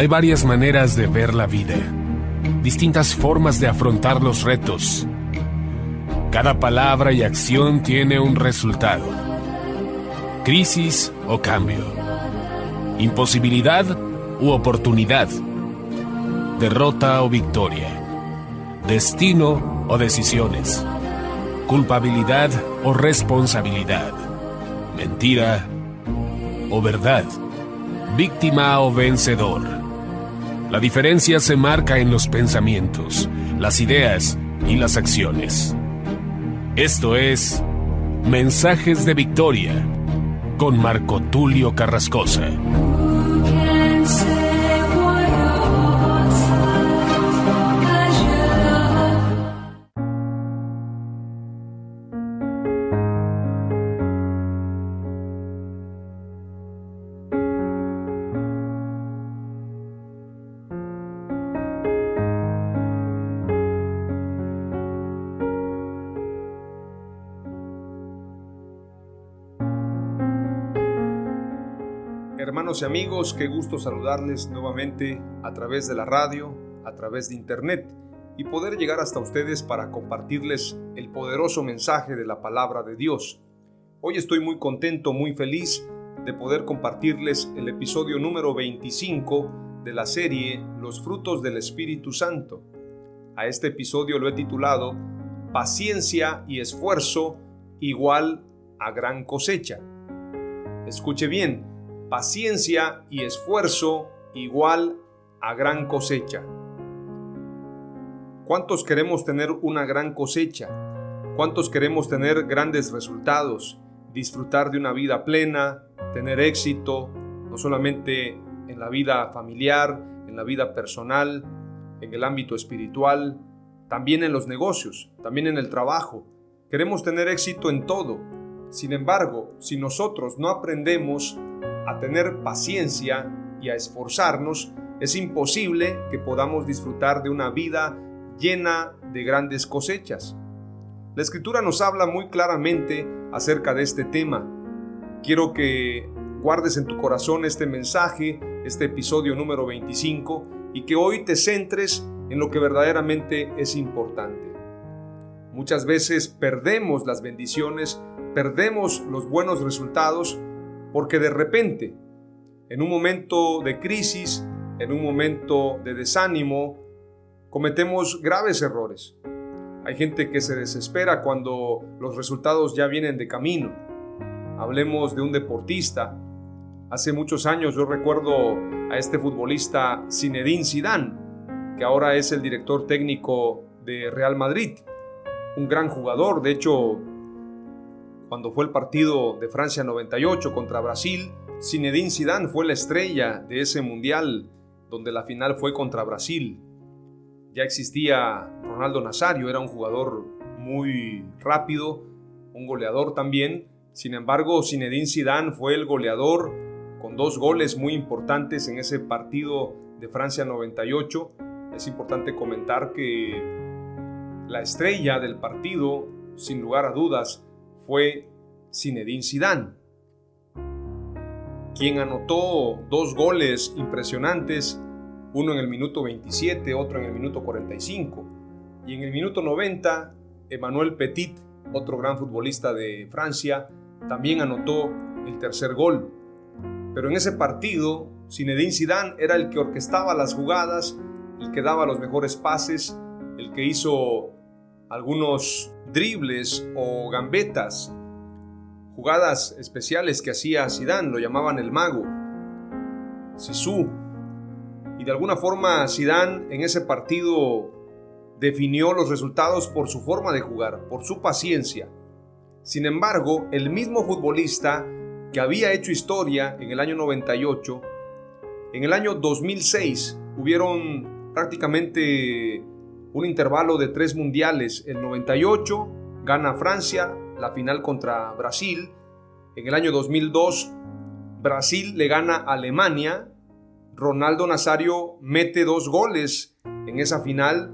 Hay varias maneras de ver la vida, distintas formas de afrontar los retos. Cada palabra y acción tiene un resultado. Crisis o cambio. Imposibilidad u oportunidad. Derrota o victoria. Destino o decisiones. Culpabilidad o responsabilidad. Mentira o verdad. Víctima o vencedor. La diferencia se marca en los pensamientos, las ideas y las acciones. Esto es Mensajes de Victoria con Marco Tulio Carrascosa. Hermanos y amigos, qué gusto saludarles nuevamente a través de la radio, a través de internet y poder llegar hasta ustedes para compartirles el poderoso mensaje de la palabra de Dios. Hoy estoy muy contento, muy feliz de poder compartirles el episodio número 25 de la serie Los frutos del Espíritu Santo. A este episodio lo he titulado Paciencia y esfuerzo igual a gran cosecha. Escuche bien. Paciencia y esfuerzo igual a gran cosecha. ¿Cuántos queremos tener una gran cosecha? ¿Cuántos queremos tener grandes resultados? Disfrutar de una vida plena, tener éxito, no solamente en la vida familiar, en la vida personal, en el ámbito espiritual, también en los negocios, también en el trabajo. Queremos tener éxito en todo. Sin embargo, si nosotros no aprendemos a tener paciencia y a esforzarnos, es imposible que podamos disfrutar de una vida llena de grandes cosechas. La Escritura nos habla muy claramente acerca de este tema. Quiero que guardes en tu corazón este mensaje, este episodio número 25, y que hoy te centres en lo que verdaderamente es importante. Muchas veces perdemos las bendiciones, perdemos los buenos resultados, porque de repente, en un momento de crisis, en un momento de desánimo, cometemos graves errores. Hay gente que se desespera cuando los resultados ya vienen de camino. Hablemos de un deportista. Hace muchos años yo recuerdo a este futbolista Zinedine Zidane, que ahora es el director técnico de Real Madrid. Un gran jugador, de hecho, cuando fue el partido de Francia 98 contra Brasil, Zinedine Zidane fue la estrella de ese mundial donde la final fue contra Brasil. Ya existía Ronaldo Nazario, era un jugador muy rápido, un goleador también. Sin embargo, Zinedine Zidane fue el goleador con 2 goles muy importantes en ese partido de Francia 98. Es importante comentar que la estrella del partido, sin lugar a dudas, fue Zinedine Zidane, quien anotó 2 goles impresionantes, uno en el minuto 27, otro en el minuto 45, y en el minuto 90, Emmanuel Petit, otro gran futbolista de Francia, también anotó el tercer gol. Pero en ese partido, Zinedine Zidane era el que orquestaba las jugadas, el que daba los mejores pases, el que hizo algunos dribles o gambetas, jugadas especiales que hacía Zidane, lo llamaban el mago, Zizou. Y de alguna forma Zidane en ese partido definió los resultados por su forma de jugar, por su paciencia. Sin embargo, el mismo futbolista que había hecho historia en el año 98, en el año 2006 hubieron prácticamente un intervalo de 3 mundiales. El 98 gana Francia la final contra Brasil. En el año 2002 Brasil le gana a Alemania. Ronaldo Nazario mete 2 goles en esa final.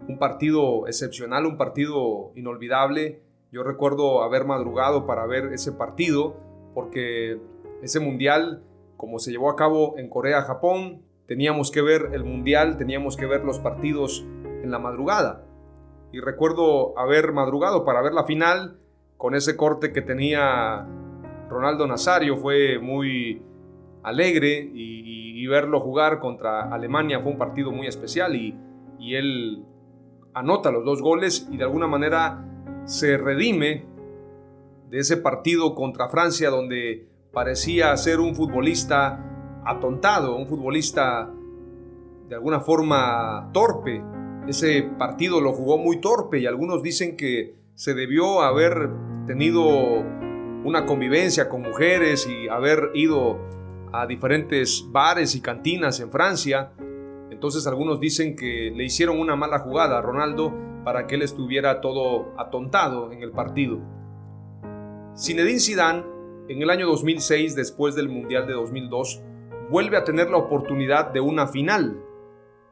Un partido excepcional, un partido inolvidable. Yo recuerdo haber madrugado para ver ese partido porque ese mundial, como se llevó a cabo en Corea, Japón, teníamos que ver el mundial, teníamos que ver los partidos en la madrugada. Y recuerdo haber madrugado para ver la final con ese corte que tenía Ronaldo Nazario. Fue muy alegre y verlo jugar contra Alemania fue un partido muy especial y él anota los 2 goles y de alguna manera se redime de ese partido contra Francia donde parecía ser un futbolista atontado, un futbolista de alguna forma torpe. Ese partido lo jugó muy torpe y algunos dicen que se debió haber tenido una convivencia con mujeres y haber ido a diferentes bares y cantinas en Francia. Entonces algunos dicen que le hicieron una mala jugada a Ronaldo para que él estuviera todo atontado en el partido. Zinedine Zidane, en el año 2006, después del Mundial de 2002, vuelve a tener la oportunidad de una final.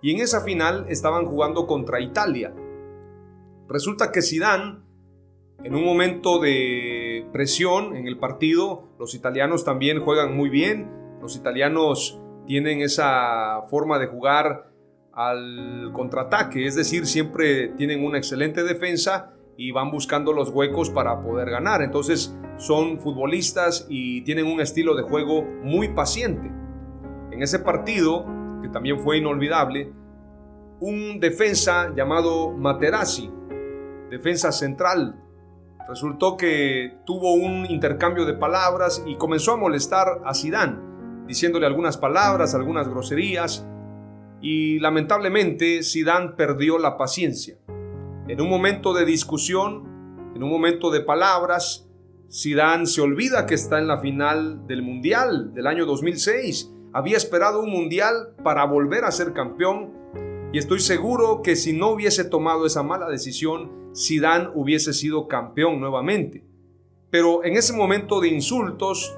Y en esa final estaban jugando contra Italia. Resulta que Zidane, en un momento de presión en el partido, los italianos también juegan muy bien. Los italianos tienen esa forma de jugar al contraataque, es decir, siempre tienen una excelente defensa y van buscando los huecos para poder ganar. Entonces son futbolistas y tienen un estilo de juego muy paciente. En ese partido, que también fue inolvidable, un defensa llamado Materazzi, defensa central, resultó que tuvo un intercambio de palabras y comenzó a molestar a Zidane, diciéndole algunas palabras, algunas groserías, y lamentablemente Zidane perdió la paciencia. En un momento de discusión, en un momento de palabras, Zidane se olvida que está en la final del Mundial del año 2006. Había esperado un Mundial para volver a ser campeón y estoy seguro que si no hubiese tomado esa mala decisión, Zidane hubiese sido campeón nuevamente. Pero en ese momento de insultos,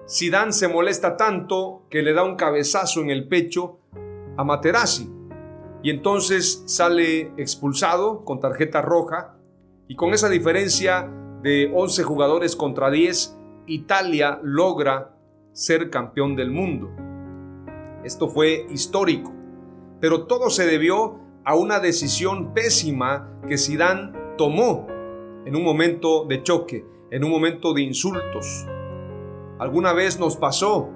Zidane se molesta tanto que le da un cabezazo en el pecho a Materazzi y entonces sale expulsado con tarjeta roja y con esa diferencia de 11 jugadores contra 10, Italia logra ser campeón del mundo. Esto fue histórico, pero todo se debió a una decisión pésima que Zidane tomó en un momento de choque, en un momento de insultos. Alguna vez nos pasó,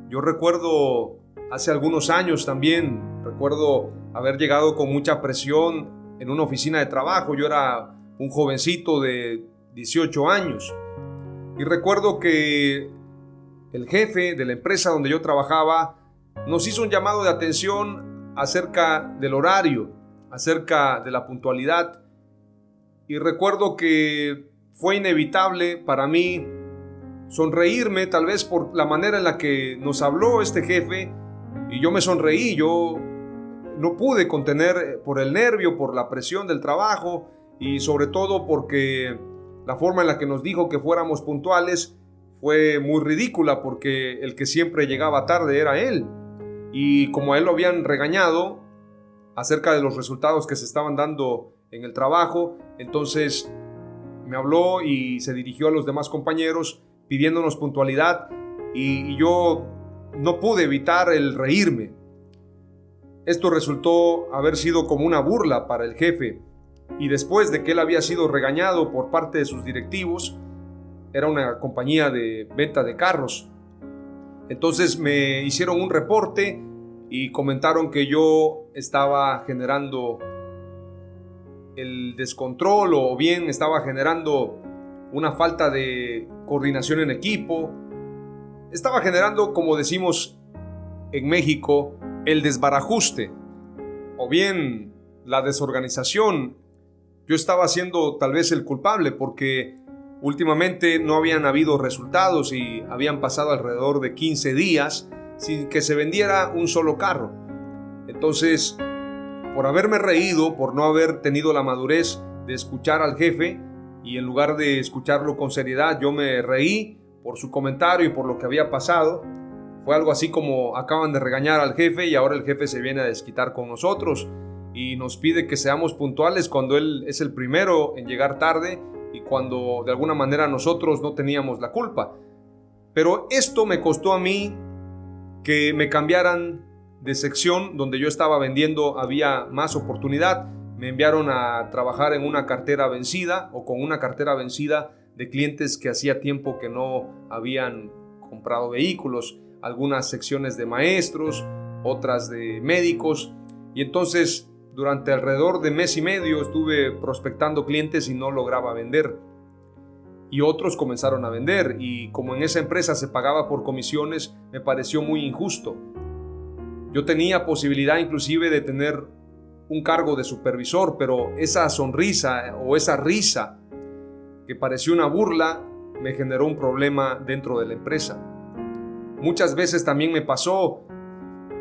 yo recuerdo hace algunos años también, recuerdo haber llegado con mucha presión en una oficina de trabajo. Yo era un jovencito de 18 años y recuerdo que el jefe de la empresa donde yo trabajaba nos hizo un llamado de atención acerca del horario, acerca de la puntualidad, y recuerdo que fue inevitable para mí sonreírme, tal vez por la manera en la que nos habló este jefe, y yo me sonreí. Yo no pude contener por el nervio, por la presión del trabajo y sobre todo porque la forma en la que nos dijo que fuéramos puntuales fue muy ridícula, porque el que siempre llegaba tarde era él. Y como a él lo habían regañado acerca de los resultados que se estaban dando en el trabajo, entonces me habló y se dirigió a los demás compañeros pidiéndonos puntualidad y yo no pude evitar el reírme. Esto resultó haber sido como una burla para el jefe, y después de que él había sido regañado por parte de sus directivos, era una compañía de venta de carros. Entonces me hicieron un reporte y comentaron que yo estaba generando el descontrol, o bien estaba generando una falta de coordinación en equipo. Estaba generando, como decimos en México, el desbarajuste, o bien la desorganización. Yo estaba siendo tal vez el culpable, porque últimamente no habían habido resultados y habían pasado alrededor de 15 días sin que se vendiera un solo carro. Entonces, por haberme reído, por no haber tenido la madurez de escuchar al jefe, y en lugar de escucharlo con seriedad, yo me reí por su comentario y por lo que había pasado. Fue algo así como: acaban de regañar al jefe y ahora el jefe se viene a desquitar con nosotros y nos pide que seamos puntuales cuando él es el primero en llegar tarde y cuando de alguna manera nosotros no teníamos la culpa. Pero esto me costó a mí que me cambiaran de sección donde yo estaba vendiendo había más oportunidad. Me enviaron a trabajar en una cartera vencida o con una cartera vencida de clientes que hacía tiempo que no habían comprado vehículos, algunas secciones de maestros, otras de médicos, y entonces durante alrededor de mes y medio estuve prospectando clientes y no lograba vender. Y otros comenzaron a vender, y como en esa empresa se pagaba por comisiones, me pareció muy injusto. Yo tenía posibilidad inclusive de tener un cargo de supervisor, pero esa sonrisa o esa risa que pareció una burla me generó un problema dentro de la empresa. Muchas veces también me pasó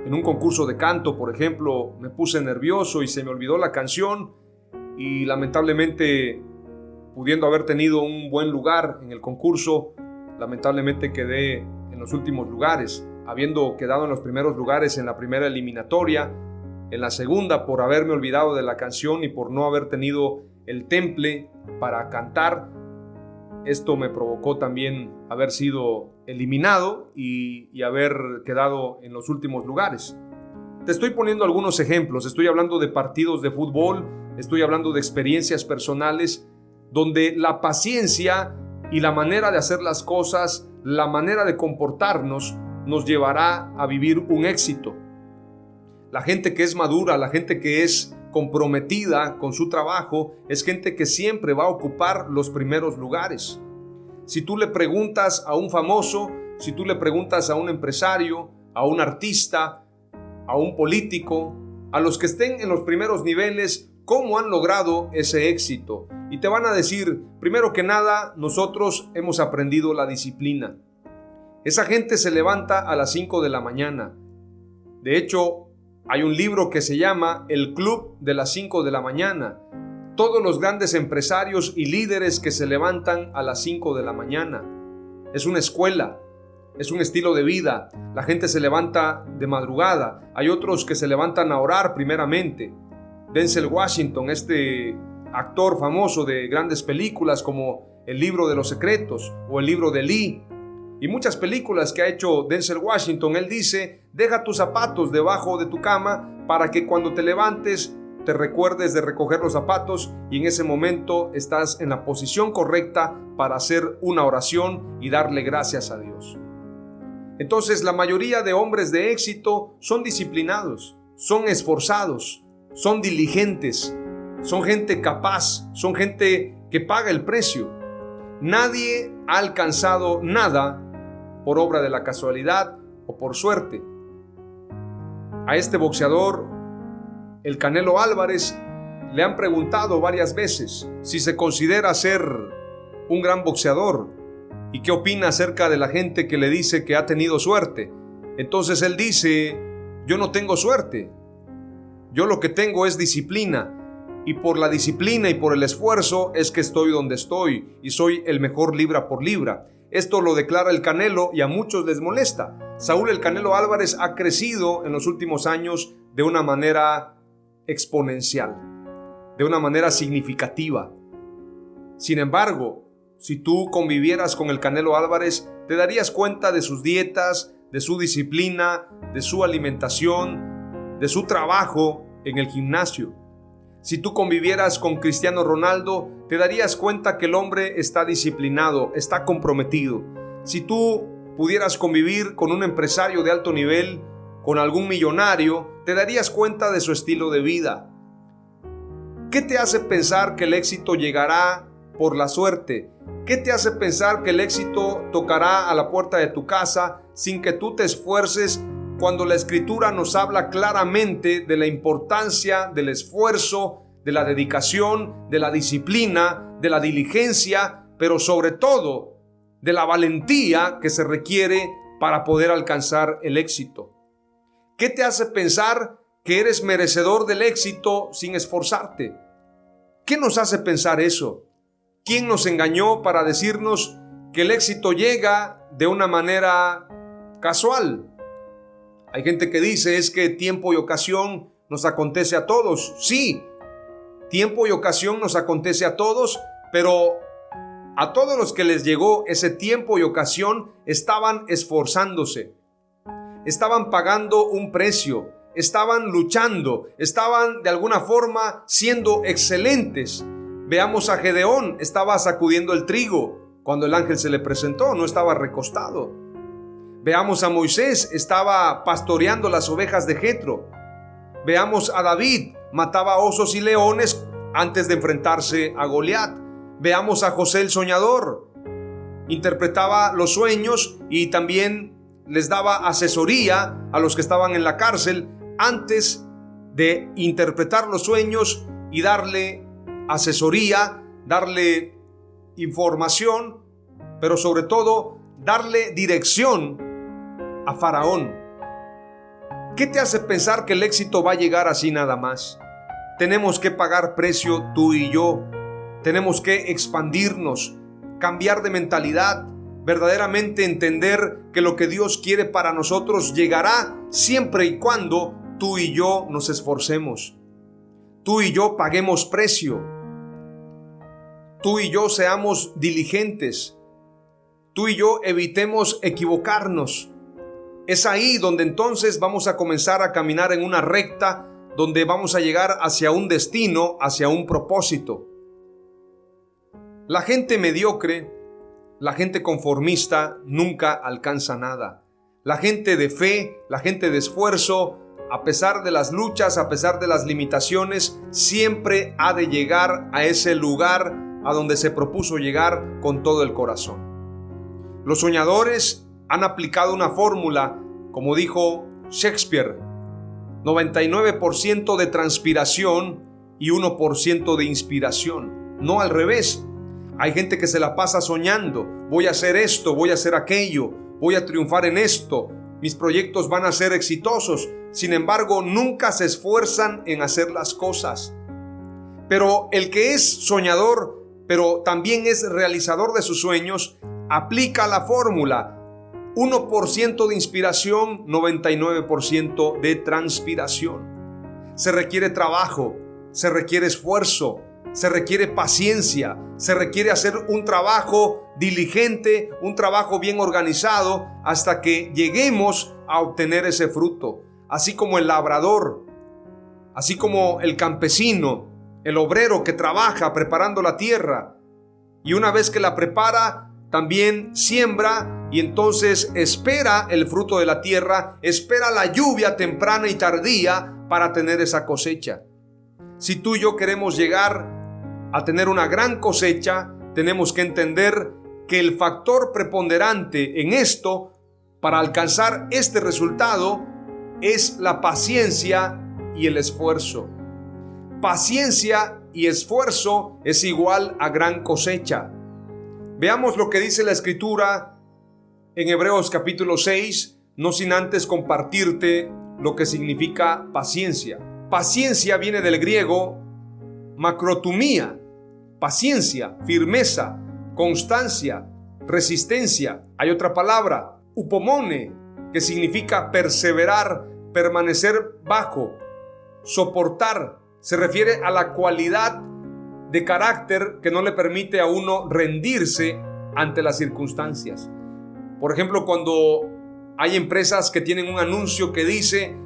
en un concurso de canto, por ejemplo, me puse nervioso y se me olvidó la canción, y lamentablemente, pudiendo haber tenido un buen lugar en el concurso, lamentablemente quedé en los últimos lugares, habiendo quedado en los primeros lugares en la primera eliminatoria, en la segunda por haberme olvidado de la canción y por no haber tenido el temple para cantar. Esto me provocó también haber sido eliminado y haber quedado en los últimos lugares. Te estoy poniendo algunos ejemplos, estoy hablando de partidos de fútbol, estoy hablando de experiencias personales donde la paciencia y la manera de hacer las cosas, la manera de comportarnos, nos llevará a vivir un éxito. La gente que es madura, la gente que es comprometida con su trabajo, es gente que siempre va a ocupar los primeros lugares. Si tú le preguntas a un famoso, si tú le preguntas a un empresario, a un artista, a un político, a los que estén en los primeros niveles, ¿cómo han logrado ese éxito? Y te van a decir, primero que nada, nosotros hemos aprendido la disciplina. Esa gente se levanta a las 5 de la mañana. De hecho, hay un libro que se llama El Club de las 5 de la mañana. Todos los grandes empresarios y líderes que se levantan a las 5 de la mañana. Es una escuela, es un estilo de vida. La gente se levanta de madrugada. Hay otros que se levantan a orar primeramente. Denzel Washington, este actor famoso de grandes películas como El Libro de los Secretos o El Libro de Lee, y muchas películas que ha hecho Denzel Washington, él dice, deja tus zapatos debajo de tu cama para que cuando te levantes te recuerdes de recoger los zapatos y en ese momento estás en la posición correcta para hacer una oración y darle gracias a Dios. Entonces, la mayoría de hombres de éxito son disciplinados, son esforzados, son diligentes, son gente capaz, son gente que paga el precio. Nadie ha alcanzado nada por obra de la casualidad o por suerte. A este boxeador, el Canelo Álvarez, le han preguntado varias veces si se considera ser un gran boxeador y qué opina acerca de la gente que le dice que ha tenido suerte. Entonces él dice, yo no tengo suerte, yo lo que tengo es disciplina, y por la disciplina y por el esfuerzo es que estoy donde estoy y soy el mejor libra por libra. Esto lo declara el Canelo y a muchos les molesta. Saúl el Canelo Álvarez ha crecido en los últimos años de una manera exponencial, de una manera significativa. Sin embargo, si tú convivieras con el Canelo Álvarez, te darías cuenta de sus dietas, de su disciplina, de su alimentación, de su trabajo en el gimnasio. Si tú convivieras con Cristiano Ronaldo, te darías cuenta que el hombre está disciplinado, está comprometido. Si tú pudieras convivir con un empresario de alto nivel, con algún millonario, te darías cuenta de su estilo de vida. ¿Qué te hace pensar que el éxito llegará por la suerte? ¿Qué te hace pensar que el éxito tocará a la puerta de tu casa sin que tú te esfuerces, cuando la Escritura nos habla claramente de la importancia del esfuerzo, de la dedicación, de la disciplina, de la diligencia, pero sobre todo de la valentía que se requiere para poder alcanzar el éxito? ¿Qué te hace pensar que eres merecedor del éxito sin esforzarte? ¿Qué nos hace pensar eso? ¿Quién nos engañó para decirnos que el éxito llega de una manera casual? Hay gente que dice es que tiempo y ocasión nos acontece a todos. Sí, tiempo y ocasión nos acontece a todos, pero a todos los que les llegó ese tiempo y ocasión estaban esforzándose. estaban pagando un precio, estaban luchando, estaban de alguna forma siendo excelentes. Veamos a Gedeón, estaba sacudiendo el trigo cuando el ángel se le presentó, no estaba recostado. Veamos a Moisés, estaba pastoreando las ovejas de Jetro. Veamos a David, mataba osos y leones antes de enfrentarse a Goliat. Veamos a José el soñador, interpretaba los sueños y también les daba asesoría a los que estaban en la cárcel antes de interpretar los sueños y darle asesoría, darle información, pero sobre todo darle dirección a Faraón. ¿Qué te hace pensar que el éxito va a llegar así nada más? Tenemos que pagar precio tú y yo. Tenemos que expandirnos, cambiar de mentalidad, verdaderamente entender que lo que Dios quiere para nosotros llegará siempre y cuando tú y yo nos esforcemos. Tú y yo paguemos precio. Tú y yo seamos diligentes. Tú y yo evitemos equivocarnos. Es ahí donde entonces vamos a comenzar a caminar en una recta, donde vamos a llegar hacia un destino, hacia un propósito. La gente mediocre, la gente conformista nunca alcanza nada. La gente de fe, la gente de esfuerzo, a pesar de las luchas, a pesar de las limitaciones, siempre ha de llegar a ese lugar a donde se propuso llegar con todo el corazón. Los soñadores han aplicado una fórmula, como dijo Shakespeare: 99% de transpiración y 1% de inspiración. No al revés. Hay gente que se la pasa soñando: voy a hacer esto, voy a hacer aquello, voy a triunfar en esto, mis proyectos van a ser exitosos. Sin embargo, nunca se esfuerzan en hacer las cosas. Pero el que es soñador, pero también es realizador de sus sueños, aplica la fórmula: 1% de inspiración, 99% de transpiración. Se requiere trabajo, se requiere esfuerzo, se requiere paciencia, se requiere hacer un trabajo diligente, un trabajo bien organizado, hasta que lleguemos a obtener ese fruto. Así como el labrador, así como el campesino, el obrero que trabaja preparando la tierra, y una vez que la prepara, también siembra y entonces espera el fruto de la tierra, espera la lluvia temprana y tardía para tener esa cosecha. Si tú y yo queremos llegar a tener una gran cosecha, tenemos que entender que el factor preponderante en esto, para alcanzar este resultado, es la paciencia y el esfuerzo. Paciencia y esfuerzo es igual a gran cosecha. Veamos lo que dice la Escritura en Hebreos capítulo 6, no sin antes compartirte lo que significa paciencia. Paciencia viene del griego macrotumía, paciencia, firmeza, constancia, resistencia. Hay otra palabra, upomone, que significa perseverar, permanecer bajo, soportar. Se refiere a la cualidad de carácter que no le permite a uno rendirse ante las circunstancias. Por ejemplo, cuando hay empresas que tienen un anuncio que dice: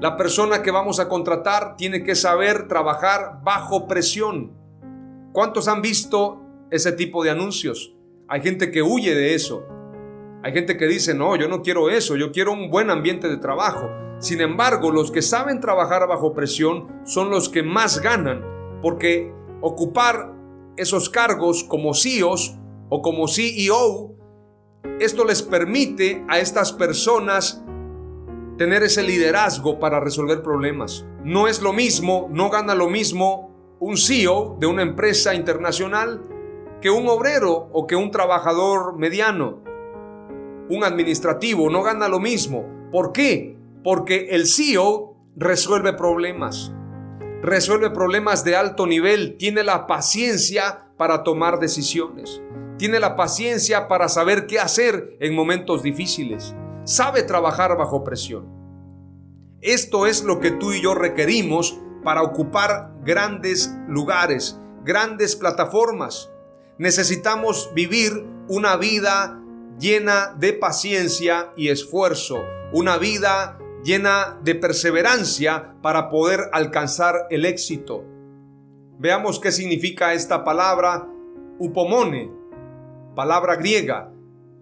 la persona que vamos a contratar tiene que saber trabajar bajo presión. ¿Cuántos han visto ese tipo de anuncios? Hay gente que huye de eso. Hay gente que dice: no, yo no quiero eso, yo quiero un buen ambiente de trabajo. Sin embargo, los que saben trabajar bajo presión son los que más ganan, porque ocupar esos cargos como CEOs o como CEO, esto les permite a estas personas tener ese liderazgo para resolver problemas. No es lo mismo, no gana lo mismo un CEO de una empresa internacional que un obrero o que un trabajador mediano. Un administrativo no gana lo mismo. ¿Por qué? Porque el CEO resuelve problemas de alto nivel, tiene la paciencia para tomar decisiones, tiene la paciencia para saber qué hacer en momentos difíciles, sabe trabajar bajo presión. Esto es lo que tú y yo requerimos para ocupar grandes lugares, grandes plataformas. Necesitamos vivir una vida llena de paciencia y esfuerzo, una vida llena de perseverancia para poder alcanzar el éxito. Veamos qué significa esta palabra upomone, palabra griega.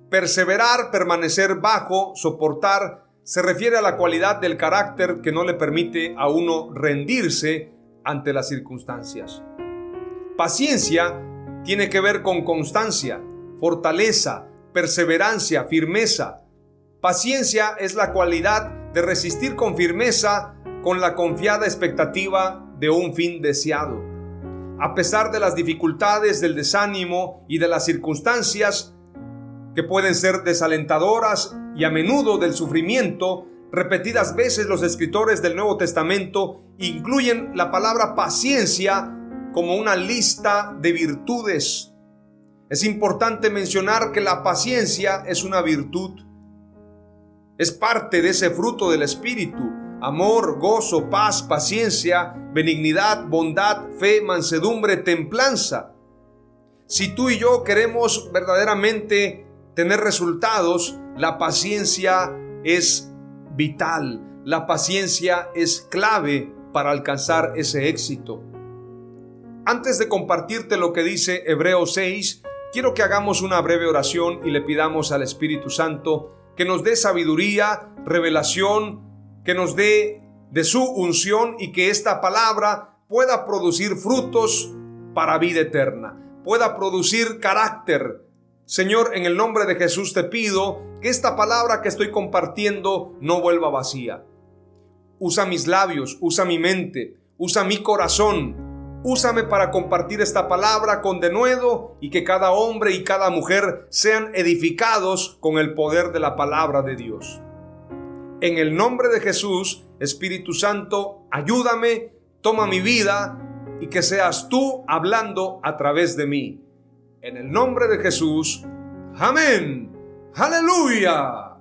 Perseverar, permanecer bajo, soportar, se refiere a la cualidad del carácter que no le permite a uno rendirse ante las circunstancias. Paciencia tiene que ver con constancia, fortaleza, perseverancia, firmeza. Paciencia es la cualidad de resistir con firmeza con la confiada expectativa de un fin deseado. A pesar de las dificultades, del desánimo y de las circunstancias que pueden ser desalentadoras y a menudo del sufrimiento, repetidas veces los escritores del Nuevo Testamento incluyen la palabra paciencia como una lista de virtudes. Es importante mencionar que la paciencia es una virtud. Es parte de ese fruto del Espíritu: amor, gozo, paz, paciencia, benignidad, bondad, fe, mansedumbre, templanza. Si tú y yo queremos verdaderamente tener resultados, la paciencia es vital. La paciencia es clave para alcanzar ese éxito. Antes de compartirte lo que dice Hebreos 6, quiero que hagamos una breve oración y le pidamos al Espíritu Santo que nos dé sabiduría, revelación, que nos dé de su unción y que esta palabra pueda producir frutos para vida eterna, pueda producir carácter. Señor, en el nombre de Jesús te pido que esta palabra que estoy compartiendo no vuelva vacía. Usa mis labios, usa mi mente, usa mi corazón. Úsame para compartir esta palabra con denuedo y que cada hombre y cada mujer sean edificados con el poder de la palabra de Dios. En el nombre de Jesús, Espíritu Santo, ayúdame, toma mi vida y que seas tú hablando a través de mí. En el nombre de Jesús, amén. ¡Aleluya!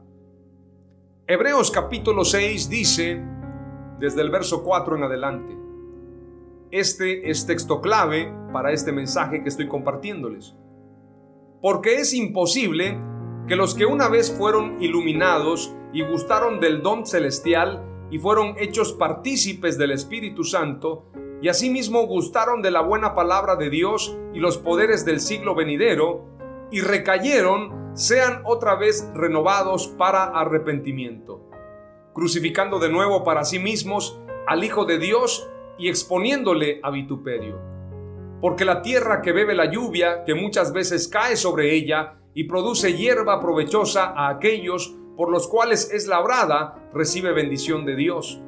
Hebreos capítulo 6 dice, desde el verso 4 en adelante. Este es texto clave para este mensaje que estoy compartiéndoles. Porque es imposible que los que una vez fueron iluminados y gustaron del don celestial y fueron hechos partícipes del Espíritu Santo, y asimismo gustaron de la buena palabra de Dios y los poderes del siglo venidero, y recayeron, sean otra vez renovados para arrepentimiento, crucificando de nuevo para sí mismos al Hijo de Dios y exponiéndole a vituperio. Porque la tierra que bebe la lluvia, que muchas veces cae sobre ella y produce hierba provechosa a aquellos por los cuales es labrada, recibe bendición de Dios.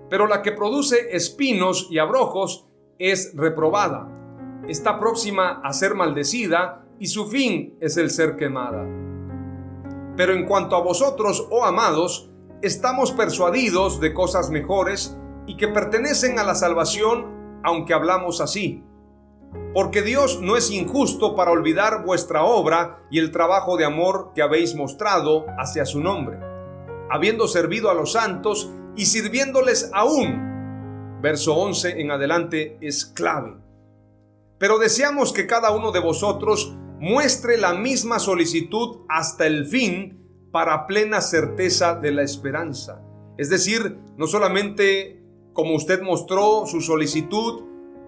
Pero la que produce espinos y abrojos es reprobada. Está próxima a ser maldecida y su fin es el ser quemada. Pero en cuanto a vosotros, oh amados, estamos persuadidos de cosas mejores y que pertenecen a la salvación, aunque hablamos así. Porque Dios no es injusto para olvidar vuestra obra y el trabajo de amor que habéis mostrado hacia su nombre, habiendo servido a los santos y sirviéndoles aún. Verso 11 en adelante es clave. Pero deseamos que cada uno de vosotros muestre la misma solicitud hasta el fin, para plena certeza de la esperanza. Es decir, no solamente como usted mostró su solicitud,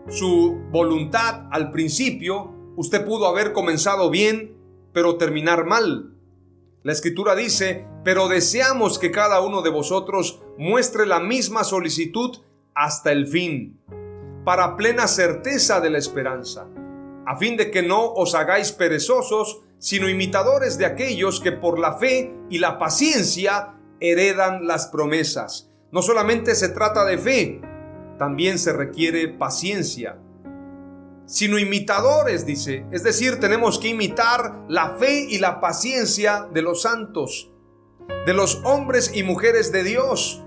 su voluntad al principio, usted pudo haber comenzado bien, pero terminar mal. La Escritura dice, pero deseamos que cada uno de vosotros muestre la misma solicitud hasta el fin, para plena certeza de la esperanza, a fin de que no os hagáis perezosos, sino imitadores de aquellos que por la fe y la paciencia heredan las promesas. No solamente se trata de fe, también se requiere paciencia. Sino imitadores, dice, es decir, tenemos que imitar la fe y la paciencia de los santos, de los hombres y mujeres de Dios,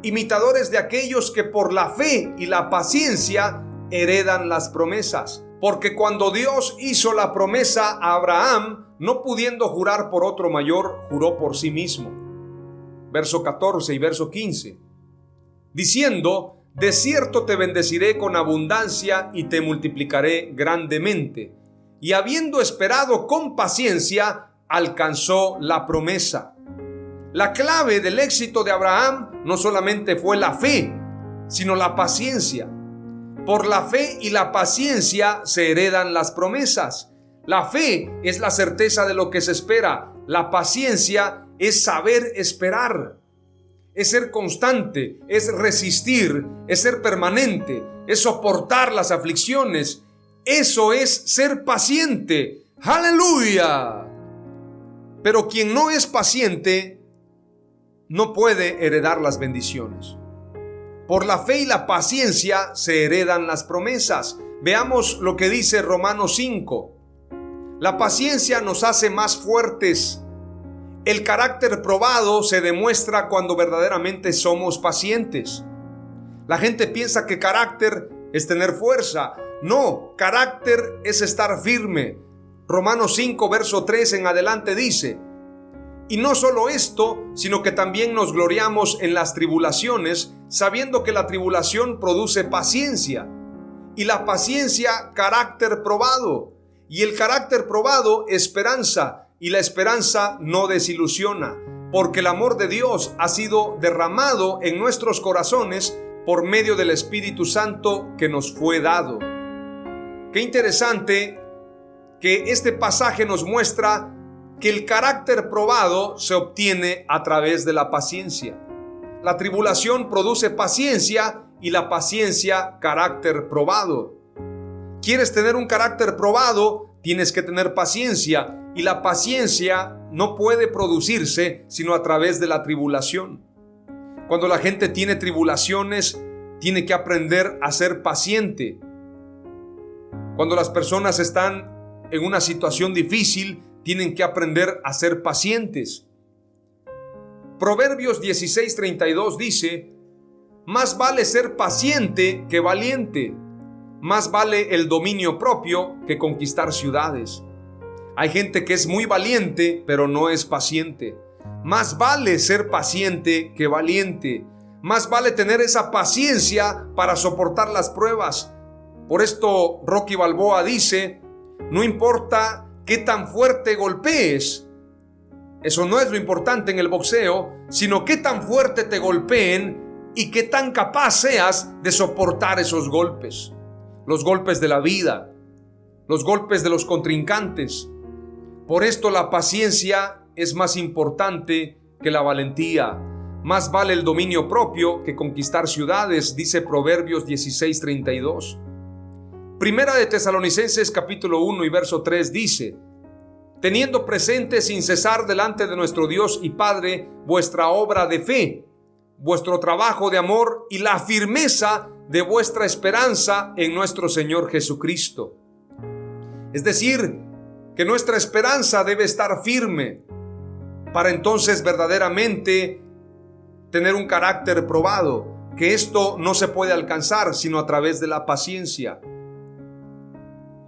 imitadores de aquellos que por la fe y la paciencia heredan las promesas. Porque cuando Dios hizo la promesa a Abraham, no pudiendo jurar por otro mayor, juró por sí mismo. Verso 14 y verso 15. Diciendo, de cierto te bendeciré con abundancia y te multiplicaré grandemente. Y habiendo esperado con paciencia, alcanzó la promesa. La clave del éxito de Abraham no solamente fue la fe, sino la paciencia. Por la fe y la paciencia se heredan las promesas. La fe es la certeza de lo que se espera. La paciencia es saber esperar. Es ser constante, es resistir, es ser permanente, es soportar las aflicciones. Eso es ser paciente. ¡Aleluya! Pero quien no es paciente no puede heredar las bendiciones. Por la fe y la paciencia se heredan las promesas. Veamos lo que dice Romanos 5. La paciencia nos hace más fuertes. El carácter probado se demuestra cuando verdaderamente somos pacientes. La gente piensa que carácter es tener fuerza. No, carácter es estar firme. Romanos 5, verso 3 en adelante dice: y no solo esto, sino que también nos gloriamos en las tribulaciones, sabiendo que la tribulación produce paciencia, y la paciencia carácter probado, y el carácter probado esperanza, y la esperanza no desilusiona, porque el amor de Dios ha sido derramado en nuestros corazones por medio del Espíritu Santo que nos fue dado. Qué interesante que este pasaje nos muestra que el carácter probado se obtiene a través de la paciencia. La tribulación produce paciencia y la paciencia carácter probado. ¿Quieres tener un carácter probado? Tienes que tener paciencia, y la paciencia no puede producirse sino a través de la tribulación. Cuando la gente tiene tribulaciones, tiene que aprender a ser paciente. Cuando las personas están en una situación difícil, tienen que aprender a ser pacientes. Proverbios 16:32 dice: más vale ser paciente que valiente, más vale el dominio propio que conquistar ciudades. Hay gente que es muy valiente, pero no es paciente. Más vale ser paciente que valiente. Más vale tener esa paciencia para soportar las pruebas. Por esto Rocky Balboa dice: no importa qué tan fuerte golpees, eso no es lo importante en el boxeo, sino qué tan fuerte te golpeen y qué tan capaz seas de soportar esos golpes. Los golpes de la vida, los golpes de los contrincantes. Por esto la paciencia es más importante que la valentía. Más vale el dominio propio que conquistar ciudades, dice Proverbios 16:32. Primera de Tesalonicenses capítulo 1 y verso 3 dice: teniendo presente sin cesar delante de nuestro Dios y Padre vuestra obra de fe, vuestro trabajo de amor y la firmeza de vuestra esperanza en nuestro Señor Jesucristo. Es decir, que nuestra esperanza debe estar firme para entonces verdaderamente tener un carácter probado, que esto no se puede alcanzar sino a través de la paciencia.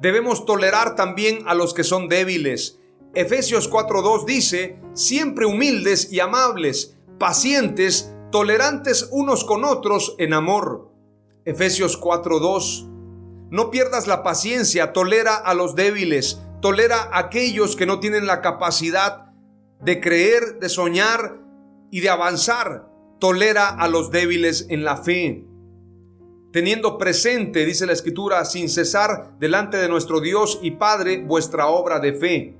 Debemos tolerar también a los que son débiles. Efesios 4:2 dice: siempre humildes y amables, pacientes, tolerantes unos con otros en amor. Efesios 4:2. No pierdas la paciencia, tolera a los débiles, tolera a aquellos que no tienen la capacidad de creer, de soñar y de avanzar. Tolera a los débiles en la fe. Teniendo presente, dice la Escritura, sin cesar delante de nuestro Dios y Padre vuestra obra de fe,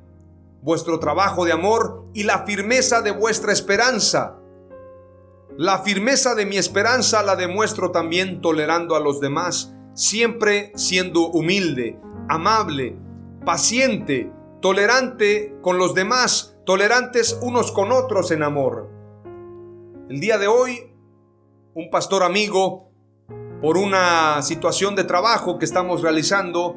vuestro trabajo de amor y la firmeza de vuestra esperanza. La firmeza de mi esperanza la demuestro también tolerando a los demás, siempre siendo humilde, amable, paciente, tolerante con los demás, tolerantes unos con otros en amor. El día de hoy, un pastor amigo, por una situación de trabajo que estamos realizando,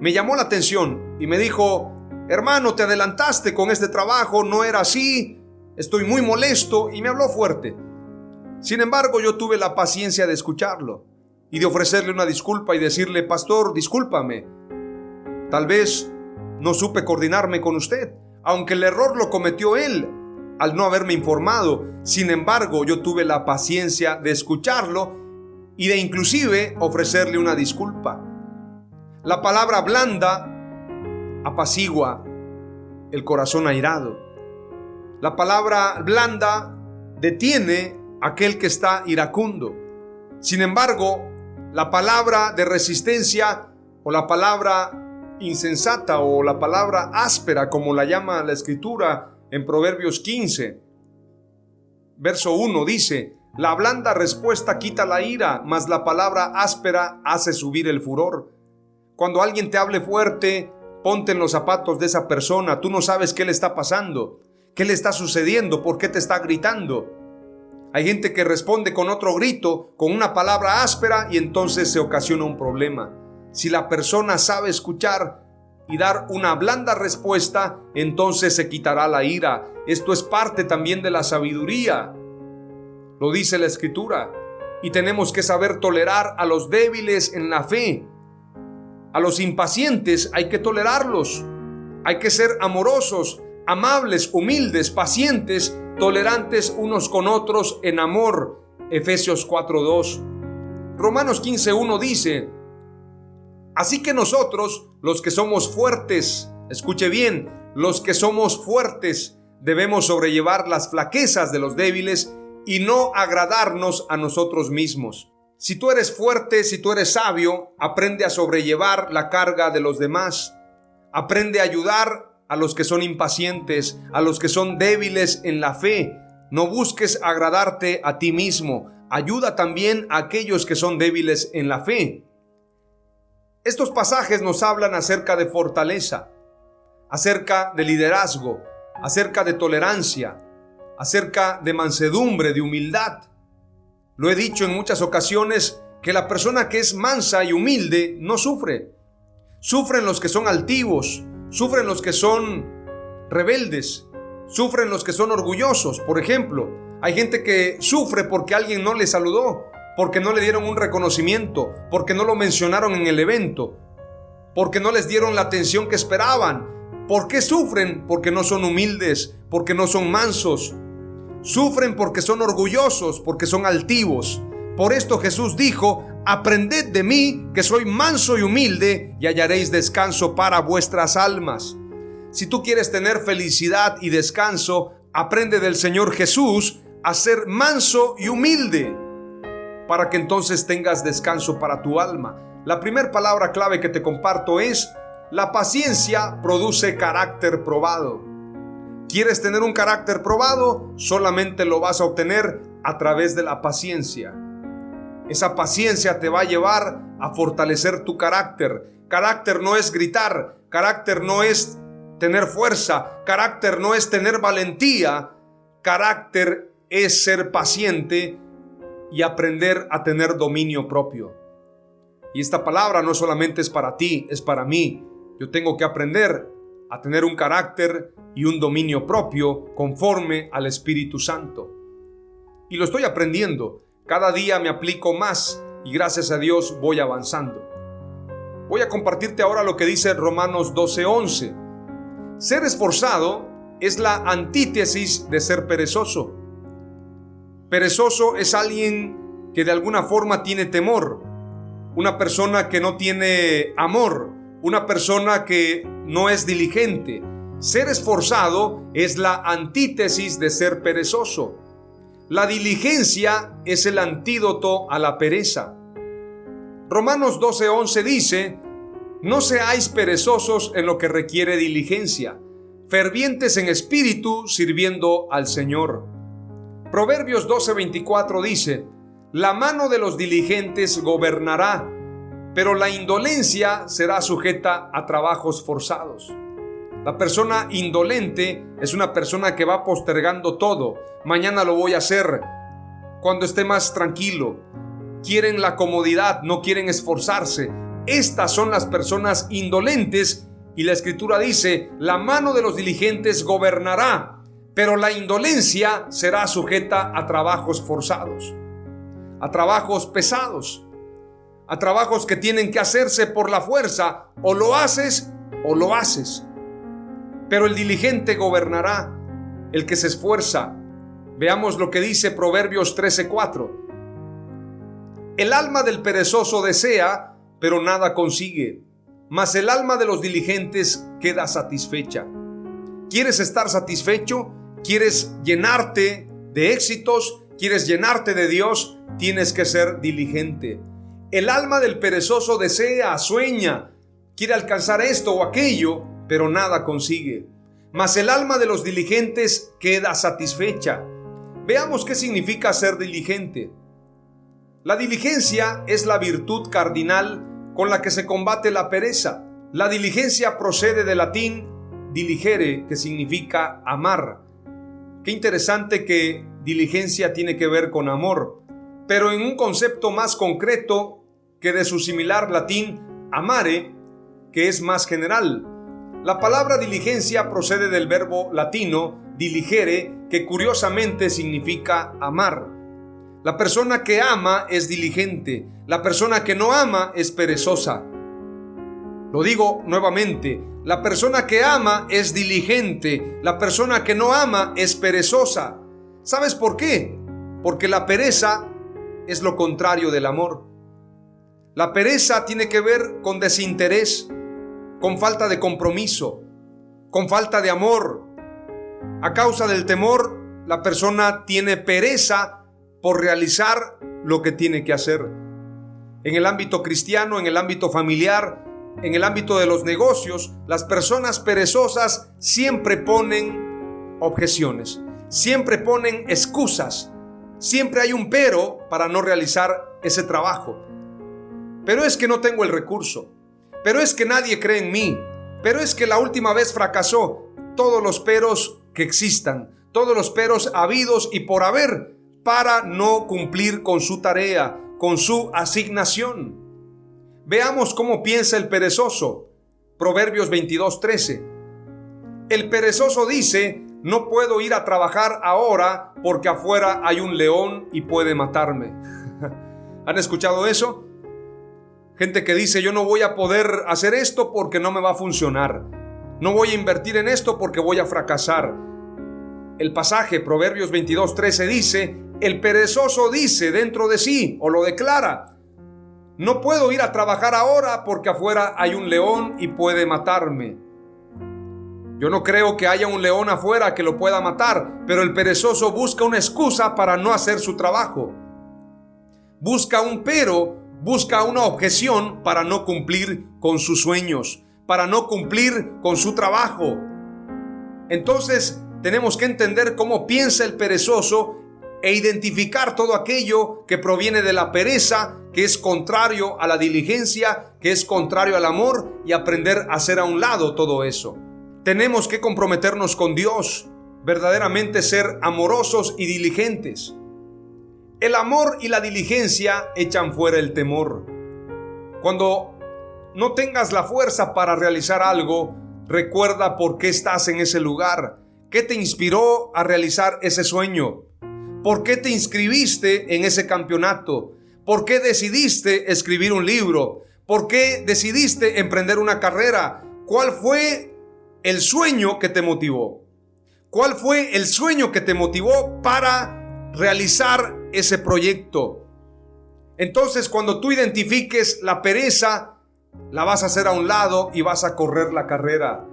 me llamó la atención y me dijo: hermano, te adelantaste con este trabajo, no era así, estoy muy molesto, y me habló fuerte. Sin embargo, yo tuve la paciencia de escucharlo y de ofrecerle una disculpa y decirle: pastor, discúlpame, tal vez no supe coordinarme con usted, aunque el error lo cometió él al no haberme informado. Sin embargo, yo tuve la paciencia de escucharlo y de inclusive ofrecerle una disculpa. La palabra blanda apacigua el corazón airado. La palabra blanda detiene a aquel que está iracundo. Sin embargo, la palabra de resistencia o la palabra insensata o la palabra áspera, como la llama la Escritura en Proverbios 15, verso 1, dice: la blanda respuesta quita la ira, mas la palabra áspera hace subir el furor. Cuando alguien te hable fuerte, ponte en los zapatos de esa persona. Tú no sabes qué le está pasando, qué le está sucediendo, por qué te está gritando. Hay gente que responde con otro grito, con una palabra áspera, y entonces se ocasiona un problema. Si la persona sabe escuchar y dar una blanda respuesta, entonces se quitará la ira. Esto es parte también de la sabiduría. Lo dice la Escritura. Y tenemos que saber tolerar a los débiles en la fe. A los impacientes hay que tolerarlos. Hay que ser amorosos, amables, humildes, pacientes, tolerantes unos con otros en amor. Efesios 4:2. Romanos 15:1 dice: así que nosotros, los que somos fuertes, escuche bien, los que somos fuertes, debemos sobrellevar las flaquezas de los débiles y no agradarnos a nosotros mismos. Si tú eres fuerte, si tú eres sabio, aprende a sobrellevar la carga de los demás. Aprende a ayudar a los que son impacientes, a los que son débiles en la fe. No busques agradarte a ti mismo. Ayuda también a aquellos que son débiles en la fe. Estos pasajes nos hablan acerca de fortaleza, acerca de liderazgo, acerca de tolerancia, acerca de mansedumbre, de humildad. Lo he dicho en muchas ocasiones que la persona que es mansa y humilde no sufre. Sufren los que son altivos, sufren los que son rebeldes, sufren los que son orgullosos. Por ejemplo, hay gente que sufre porque alguien no le saludó, porque no le dieron un reconocimiento, porque no lo mencionaron en el evento, porque no les dieron la atención que esperaban. ¿Por qué sufren? Porque no son humildes, porque no son mansos. Sufren porque son orgullosos, porque son altivos. Por esto Jesús dijo: aprended de mí, que soy manso y humilde, y hallaréis descanso para vuestras almas. Si tú quieres tener felicidad y descanso, aprende del Señor Jesús a ser manso y humilde, para que entonces tengas descanso para tu alma. La primera palabra clave que te comparto es: la paciencia produce carácter probado. ¿Quieres tener un carácter probado? Solamente lo vas a obtener a través de la paciencia. Esa paciencia te va a llevar a fortalecer tu carácter. Carácter no es gritar, carácter no es tener fuerza, carácter no es tener valentía. Carácter es ser paciente y aprender a tener dominio propio. Y esta palabra no solamente es para ti, es para mí. Yo tengo que aprender a tener un carácter y un dominio propio conforme al Espíritu Santo. Y lo estoy aprendiendo. Cada día me aplico más y gracias a Dios voy avanzando. Voy a compartirte ahora lo que dice Romanos 12:11. Ser esforzado es la antítesis de ser perezoso. Perezoso es alguien que de alguna forma tiene temor, una persona que no tiene amor, una persona que no es diligente. Ser esforzado es la antítesis de ser perezoso. La diligencia es el antídoto a la pereza. Romanos 12:11 dice: no seáis perezosos en lo que requiere diligencia, fervientes en espíritu, sirviendo al Señor. Proverbios 12:24 dice: la mano de los diligentes gobernará, pero la indolencia será sujeta a trabajos forzados. La persona indolente es una persona que va postergando todo. Mañana lo voy a hacer, cuando esté más tranquilo. Quieren la comodidad, no quieren esforzarse. Estas son las personas indolentes, y la Escritura dice: la mano de los diligentes gobernará, pero la indolencia será sujeta a trabajos forzados, a trabajos pesados, a trabajos que tienen que hacerse por la fuerza. O lo haces o lo haces. Pero el diligente gobernará, el que se esfuerza. Veamos lo que dice Proverbios 13:4. El alma del perezoso desea, pero nada consigue, mas el alma de los diligentes queda satisfecha. ¿Quieres estar satisfecho? ¿Quieres llenarte de éxitos? ¿Quieres llenarte de Dios? Tienes que ser diligente. El alma del perezoso desea, sueña, quiere alcanzar esto o aquello, pero nada consigue. Mas el alma de los diligentes queda satisfecha. Veamos qué significa ser diligente. La diligencia es la virtud cardinal con la que se combate la pereza. La diligencia procede del latín diligere, que significa amar. Qué interesante que diligencia tiene que ver con amor, pero en un concepto más concreto que de su similar latín amare, que es más general. La palabra diligencia procede del verbo latino diligere, que curiosamente significa amar. La persona que ama es diligente, la persona que no ama es perezosa. Lo digo nuevamente, la persona que ama es diligente, la persona que no ama es perezosa. ¿Sabes por qué? Porque la pereza es lo contrario del amor. La pereza tiene que ver con desinterés, con falta de compromiso, con falta de amor. A causa del temor, la persona tiene pereza por realizar lo que tiene que hacer. En el ámbito cristiano, en el ámbito familiar, en el ámbito de los negocios, las personas perezosas siempre ponen objeciones, siempre ponen excusas, siempre hay un pero para no realizar ese trabajo. Pero es que no tengo el recurso, pero es que nadie cree en mí, pero es que la última vez fracasó. Todos los peros que existan, todos los peros habidos y por haber para no cumplir con su tarea, con su asignación. Veamos cómo piensa el perezoso. Proverbios 22:13. El perezoso dice: no puedo ir a trabajar ahora porque afuera hay un león y puede matarme. ¿Han escuchado eso? Gente que dice: yo no voy a poder hacer esto porque no me va a funcionar. No voy a invertir en esto porque voy a fracasar. El pasaje Proverbios 22:13 dice: el perezoso dice dentro de sí, o lo declara: no puedo ir a trabajar ahora porque afuera hay un león y puede matarme. Yo no creo que haya un león afuera que lo pueda matar, pero el perezoso busca una excusa para no hacer su trabajo. Busca un pero, busca una objeción para no cumplir con sus sueños, para no cumplir con su trabajo. Entonces, tenemos que entender cómo piensa el perezoso e identificar todo aquello que proviene de la pereza, que es contrario a la diligencia, que es contrario al amor, y aprender a hacer a un lado todo eso. Tenemos que comprometernos con Dios, verdaderamente ser amorosos y diligentes. El amor y la diligencia echan fuera el temor. Cuando no tengas la fuerza para realizar algo, recuerda por qué estás en ese lugar, qué te inspiró a realizar ese sueño. ¿Por qué te inscribiste en ese campeonato? ¿Por qué decidiste escribir un libro? ¿Por qué decidiste emprender una carrera? ¿Cuál fue el sueño que te motivó? ¿Cuál fue el sueño que te motivó para realizar ese proyecto? Entonces, cuando tú identifiques la pereza, la vas a hacer a un lado y vas a correr la carrera.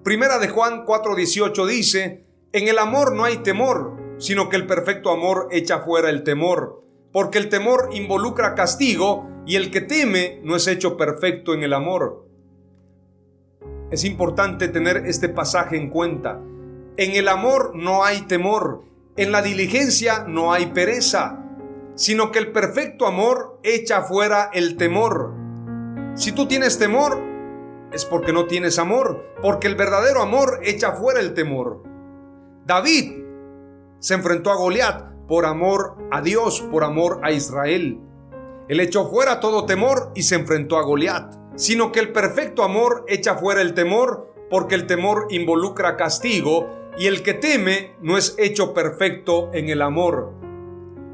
Primera de Juan 4:18 dice: en el amor no hay temor, sino que el perfecto amor echa fuera el temor, porque el temor involucra castigo y el que teme no es hecho perfecto en el amor. Es importante tener este pasaje en cuenta. En el amor no hay temor, en la diligencia no hay pereza, sino que el perfecto amor echa fuera el temor. Si tú tienes temor, es porque no tienes amor, porque el verdadero amor echa fuera el temor. David se enfrentó a Goliat por amor a Dios, por amor a Israel. Él echó fuera todo temor y se enfrentó a Goliat. Sino que el perfecto amor echa fuera el temor, porque el temor involucra castigo y el que teme no es hecho perfecto en el amor.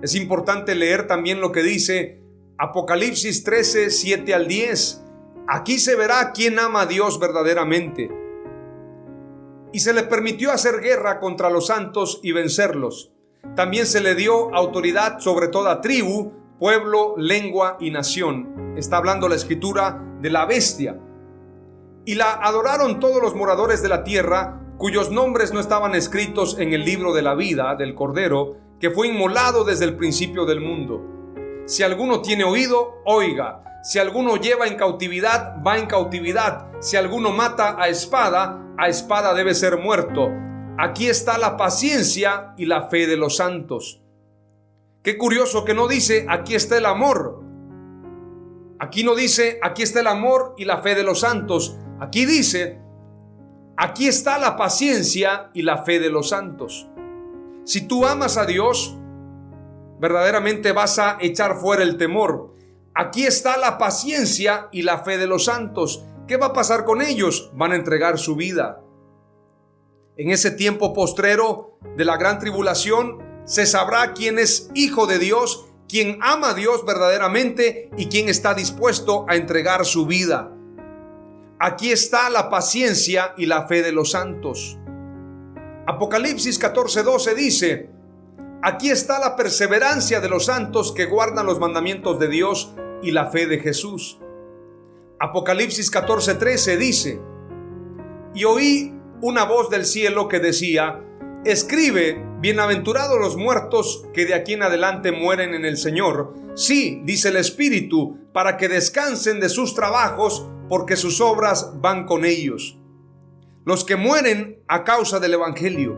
Es importante leer también lo que dice Apocalipsis 13, 7 al 10. Aquí se verá quién ama a Dios verdaderamente. Y se le permitió hacer guerra contra los santos y vencerlos. También se le dio autoridad sobre toda tribu, pueblo, lengua y nación. Está hablando la escritura de la bestia. Y la adoraron todos los moradores de la tierra, cuyos nombres no estaban escritos en el libro de la vida del Cordero, que fue inmolado desde el principio del mundo. Si alguno tiene oído, oiga. Si alguno lleva en cautividad, va en cautividad. Si alguno mata a espada debe ser muerto. Aquí está la paciencia y la fe de los santos. Qué curioso que no dice, aquí está el amor. Aquí no dice, aquí está el amor y la fe de los santos. Aquí dice, aquí está la paciencia y la fe de los santos. Si tú amas a Dios, verdaderamente vas a echar fuera el temor. Aquí está la paciencia y la fe de los santos. ¿Qué va a pasar con ellos? Van a entregar su vida. En ese tiempo postrero de la gran tribulación, se sabrá quién es hijo de Dios, quién ama a Dios verdaderamente y quién está dispuesto a entregar su vida. Aquí está la paciencia y la fe de los santos. Apocalipsis 14:12 dice, aquí está la perseverancia de los santos que guardan los mandamientos de Dios y la fe de Jesús. Apocalipsis 14:13 dice, y oí una voz del cielo que decía, escribe, bienaventurados los muertos que de aquí en adelante mueren en el Señor. Sí, dice el Espíritu, para que descansen de sus trabajos, porque sus obras van con ellos. Los que mueren a causa del Evangelio.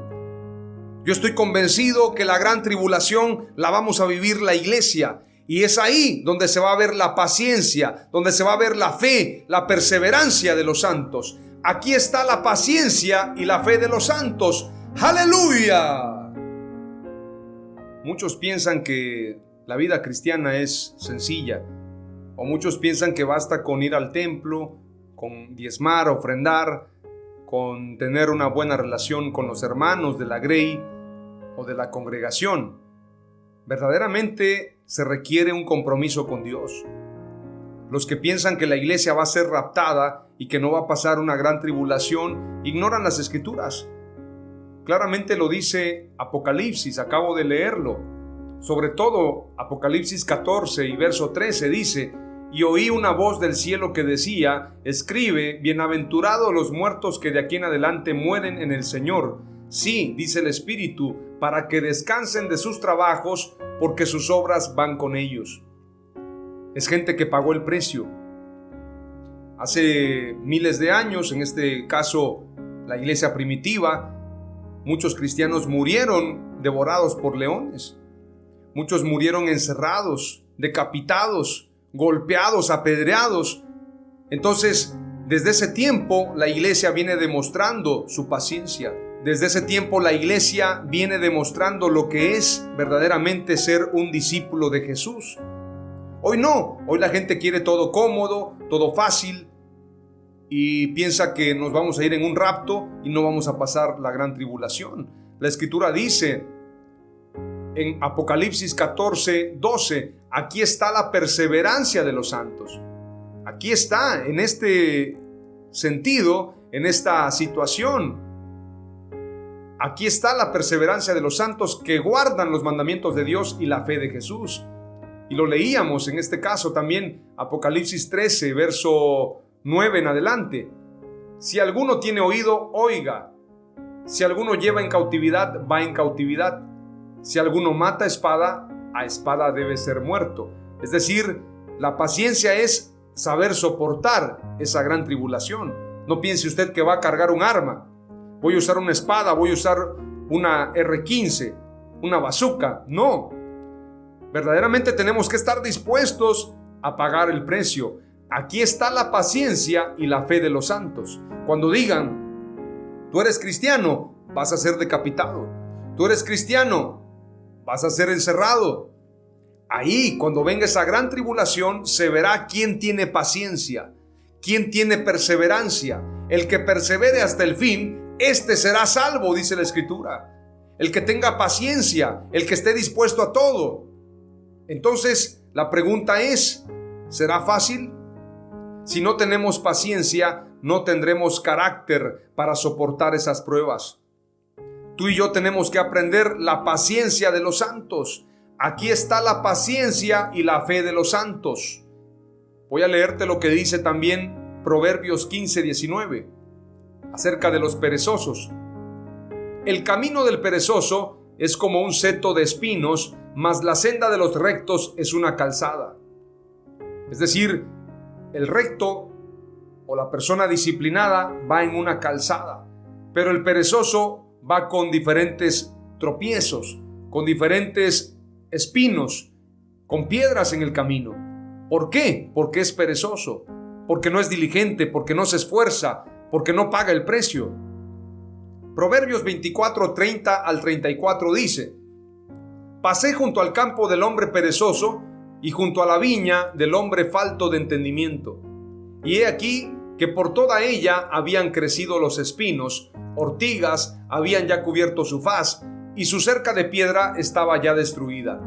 Yo estoy convencido que la gran tribulación la vamos a vivir la iglesia. Y es ahí donde se va a ver la paciencia, donde se va a ver la fe, la perseverancia de los santos. Aquí está la paciencia y la fe de los santos. ¡Aleluya! Muchos piensan que la vida cristiana es sencilla, o muchos piensan que basta con ir al templo, con diezmar, ofrendar, con tener una buena relación con los hermanos de la grey o de la congregación. Verdaderamente se requiere un compromiso con Dios. Los que piensan que la iglesia va a ser raptada y que no va a pasar una gran tribulación, ignoran las Escrituras. Claramente lo dice Apocalipsis, acabo de leerlo. Sobre todo Apocalipsis 14 y verso 13 dice, y oí una voz del cielo que decía, escribe, bienaventurados los muertos que de aquí en adelante mueren en el Señor. Sí, dice el Espíritu, para que descansen de sus trabajos, porque sus obras van con ellos. Es gente que pagó el precio. Hace miles de años, en este caso la iglesia primitiva, muchos cristianos murieron devorados por leones. Muchos murieron encerrados, decapitados, golpeados, apedreados. Entonces, desde ese tiempo, la iglesia viene demostrando su paciencia. Desde ese tiempo, la iglesia viene demostrando lo que es verdaderamente ser un discípulo de Jesús. Hoy no, hoy la gente quiere todo cómodo, todo fácil y piensa que nos vamos a ir en un rapto y no vamos a pasar la gran tribulación. La Escritura dice en Apocalipsis 14:12, aquí está la perseverancia de los santos. Aquí está, en este sentido, en esta situación. Aquí está la perseverancia de los santos que guardan los mandamientos de Dios y la fe de Jesús. Y lo leíamos en este caso también, Apocalipsis 13, verso 9 en adelante. Si alguno tiene oído, oiga. Si alguno lleva en cautividad, va en cautividad. Si alguno mata a espada debe ser muerto. Es decir, la paciencia es saber soportar esa gran tribulación. No piense usted que va a cargar un arma. Voy a usar una espada, voy a usar una R-15, una bazooka. No. Verdaderamente tenemos que estar dispuestos a pagar el precio. Aquí está la paciencia y la fe de los santos. Cuando digan, tú eres cristiano, vas a ser decapitado. Tú eres cristiano, vas a ser encerrado. Ahí, cuando venga esa gran tribulación, se verá quién tiene paciencia, quién tiene perseverancia. El que persevere hasta el fin, este será salvo, dice la Escritura. El que tenga paciencia, el que esté dispuesto a todo. Entonces, la pregunta es, ¿será fácil? Si no tenemos paciencia, no tendremos carácter para soportar esas pruebas. Tú y yo tenemos que aprender la paciencia de los santos. Aquí está la paciencia y la fe de los santos. Voy a leerte lo que dice también Proverbios 15:19 acerca de los perezosos. El camino del perezoso es como un seto de espinos, mas la senda de los rectos es una calzada. Es decir, el recto o la persona disciplinada va en una calzada, pero el perezoso va con diferentes tropiezos, con diferentes espinos, con piedras en el camino. ¿Por qué? Porque es perezoso, porque no es diligente, porque no se esfuerza, porque no paga el precio. Proverbios 24, 30 al 34 dice: Pasé junto al campo del hombre perezoso y junto a la viña del hombre falto de entendimiento. Y he aquí que por toda ella habían crecido los espinos, ortigas habían ya cubierto su faz, y su cerca de piedra estaba ya destruida.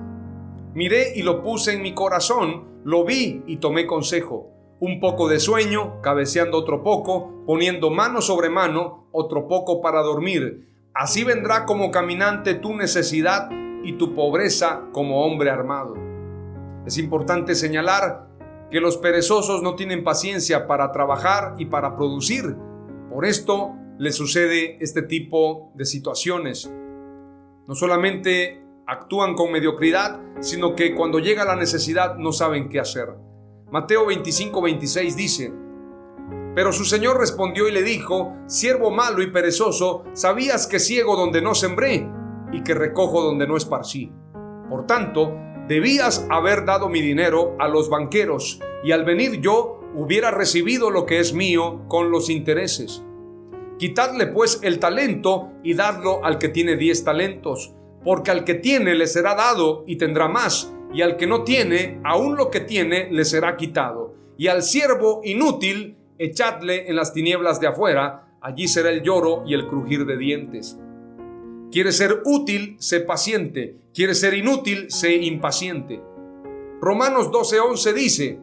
Miré y lo puse en mi corazón, lo vi y tomé consejo. Un poco de sueño, cabeceando otro poco, poniendo mano sobre mano, otro poco para dormir. Así vendrá como caminante tu necesidad y tu pobreza como hombre armado. Es importante señalar que los perezosos no tienen paciencia para trabajar y para producir. Por esto les sucede este tipo de situaciones. No solamente actúan con mediocridad, sino que cuando llega la necesidad no saben qué hacer. Mateo 25, 26 dice: Pero su señor respondió y le dijo: Siervo malo y perezoso, ¿sabías que ciego donde no sembré y que recojo donde no esparcí? Por tanto, debías haber dado mi dinero a los banqueros, y al venir yo hubiera recibido lo que es mío con los intereses. Quitadle pues el talento y dadlo al que tiene 10 talentos, porque al que tiene le será dado y tendrá más, y al que no tiene, aún lo que tiene le será quitado. Y al siervo inútil echadle en las tinieblas de afuera, allí será el lloro y el crujir de dientes. ¿Quieres ser útil? Sé paciente. ¿Quieres ser inútil? Sé impaciente. Romanos 12:11 dice: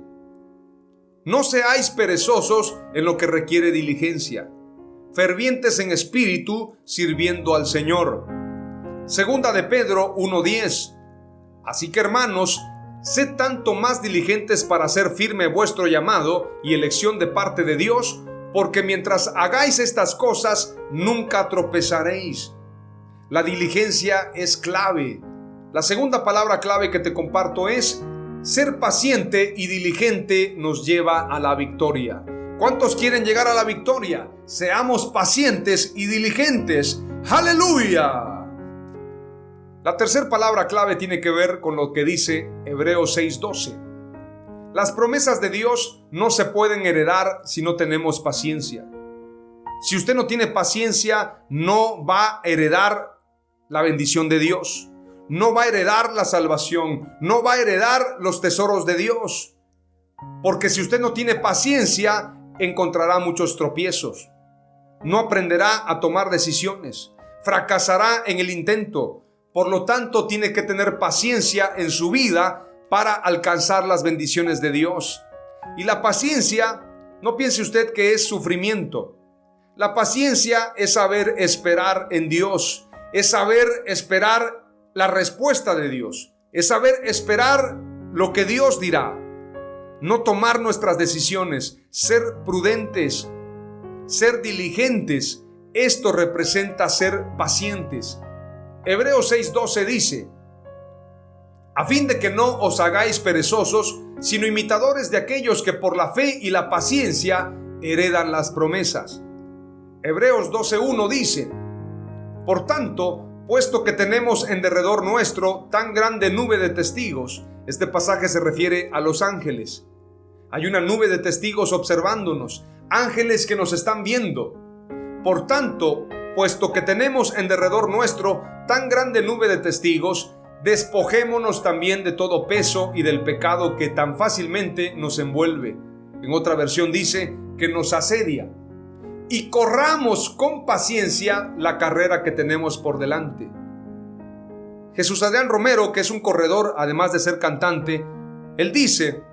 No seáis perezosos en lo que requiere diligencia, fervientes en espíritu, sirviendo al Señor. Segunda de Pedro 1:10. Así que, hermanos, sed tanto más diligentes para hacer firme vuestro llamado y elección de parte de Dios, porque mientras hagáis estas cosas, nunca tropezaréis. La diligencia es clave. La segunda palabra clave que te comparto es: ser paciente y diligente nos lleva a la victoria. ¿Cuántos quieren llegar a la victoria? Seamos pacientes y diligentes. ¡Aleluya! La tercera palabra clave tiene que ver con lo que dice Hebreos 6:12. Las promesas de Dios no se pueden heredar si no tenemos paciencia. Si usted no tiene paciencia, no va a heredar la bendición de Dios, no va a heredar la salvación, no va a heredar los tesoros de Dios. Porque si usted no tiene paciencia, encontrará muchos tropiezos, no aprenderá a tomar decisiones, fracasará en el intento. Por lo tanto, tiene que tener paciencia en su vida para alcanzar las bendiciones de Dios. Y la paciencia, no piense usted que es sufrimiento. La paciencia es saber esperar en Dios, es saber esperar la respuesta de Dios, es saber esperar lo que Dios dirá. No tomar nuestras decisiones, ser prudentes, ser diligentes. Esto representa ser pacientes. Hebreos 6:12 dice: a fin de que no os hagáis perezosos, sino imitadores de aquellos que por la fe y la paciencia heredan las promesas. Hebreos 12:1 dice: por tanto, puesto que tenemos en derredor nuestro tan grande nube de testigos. Este pasaje se refiere a los ángeles. Hay una nube de testigos observándonos, ángeles que nos están viendo. Por tanto, puesto que tenemos en derredor nuestro tan grande nube de testigos, despojémonos también de todo peso y del pecado que tan fácilmente nos envuelve. En otra versión dice que nos asedia. Y corramos con paciencia la carrera que tenemos por delante. Jesús Adrián Romero, que es un corredor además de ser cantante, él dice: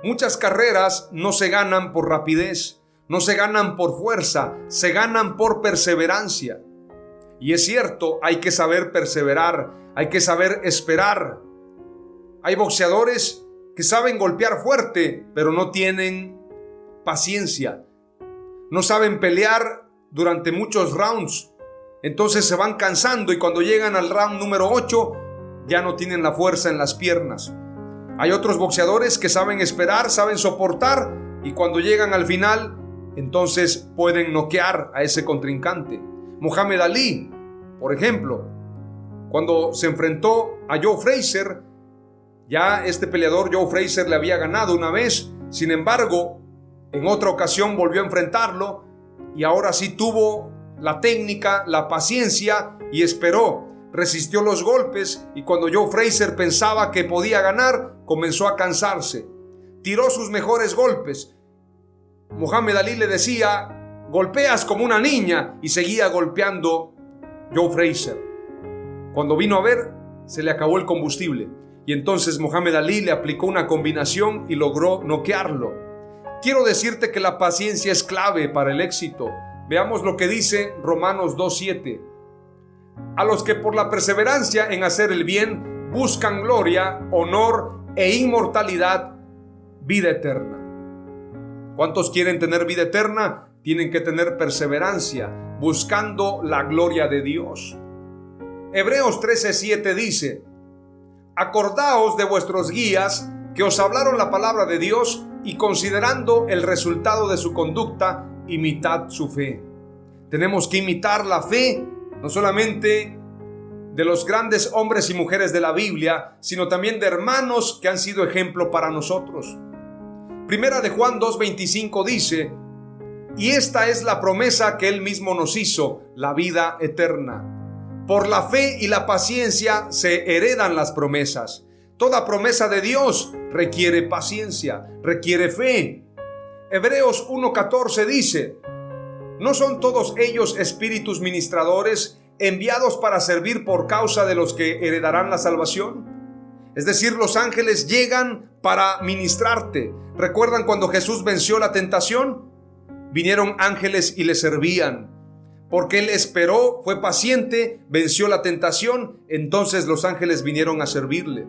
muchas carreras no se ganan por rapidez, no se ganan por fuerza, se ganan por perseverancia. Y es cierto, hay que saber perseverar, hay que saber esperar. Hay boxeadores que saben golpear fuerte, pero no tienen paciencia. No saben pelear durante muchos rounds. Entonces se van cansando y cuando llegan al round número 8 ya no tienen la fuerza en las piernas. Hay otros boxeadores que saben esperar, saben soportar, y cuando llegan al final, entonces pueden noquear a ese contrincante. Muhammad Ali, por ejemplo, cuando se enfrentó a Joe Frazier, ya este peleador Joe Frazier le había ganado una vez. Sin embargo, en otra ocasión volvió a enfrentarlo y ahora sí tuvo la técnica, la paciencia y esperó. Resistió los golpes y cuando Joe Frazier pensaba que podía ganar, comenzó a cansarse. Tiró sus mejores golpes. Muhammad Ali le decía: golpeas como una niña, y seguía golpeando Joe Frazier. Cuando vino a ver, se le acabó el combustible y entonces Muhammad Ali le aplicó una combinación y logró noquearlo. Quiero decirte que la paciencia es clave para el éxito. Veamos lo que dice Romanos 2:7. A los que por la perseverancia en hacer el bien buscan gloria, honor e inmortalidad, vida eterna. ¿Cuántos quieren tener vida eterna? Tienen que tener perseverancia, buscando la gloria de Dios. Hebreos 13:7 dice: acordaos de vuestros guías que os hablaron la palabra de Dios, y considerando el resultado de su conducta, imitad su fe. Tenemos que imitar la fe, no solamente de los grandes hombres y mujeres de la Biblia, sino también de hermanos que han sido ejemplo para nosotros. Primera de Juan 2:25 dice: y esta es la promesa que Él mismo nos hizo, la vida eterna. Por la fe y la paciencia se heredan las promesas. Toda promesa de Dios requiere paciencia, requiere fe. Hebreos 1:14 dice: ¿no son todos ellos espíritus ministradores enviados para servir por causa de los que heredarán la salvación? Es decir, los ángeles llegan para ministrarte. ¿Recuerdan cuando Jesús venció la tentación? Vinieron ángeles y le servían. Porque Él esperó, fue paciente, venció la tentación, entonces los ángeles vinieron a servirle.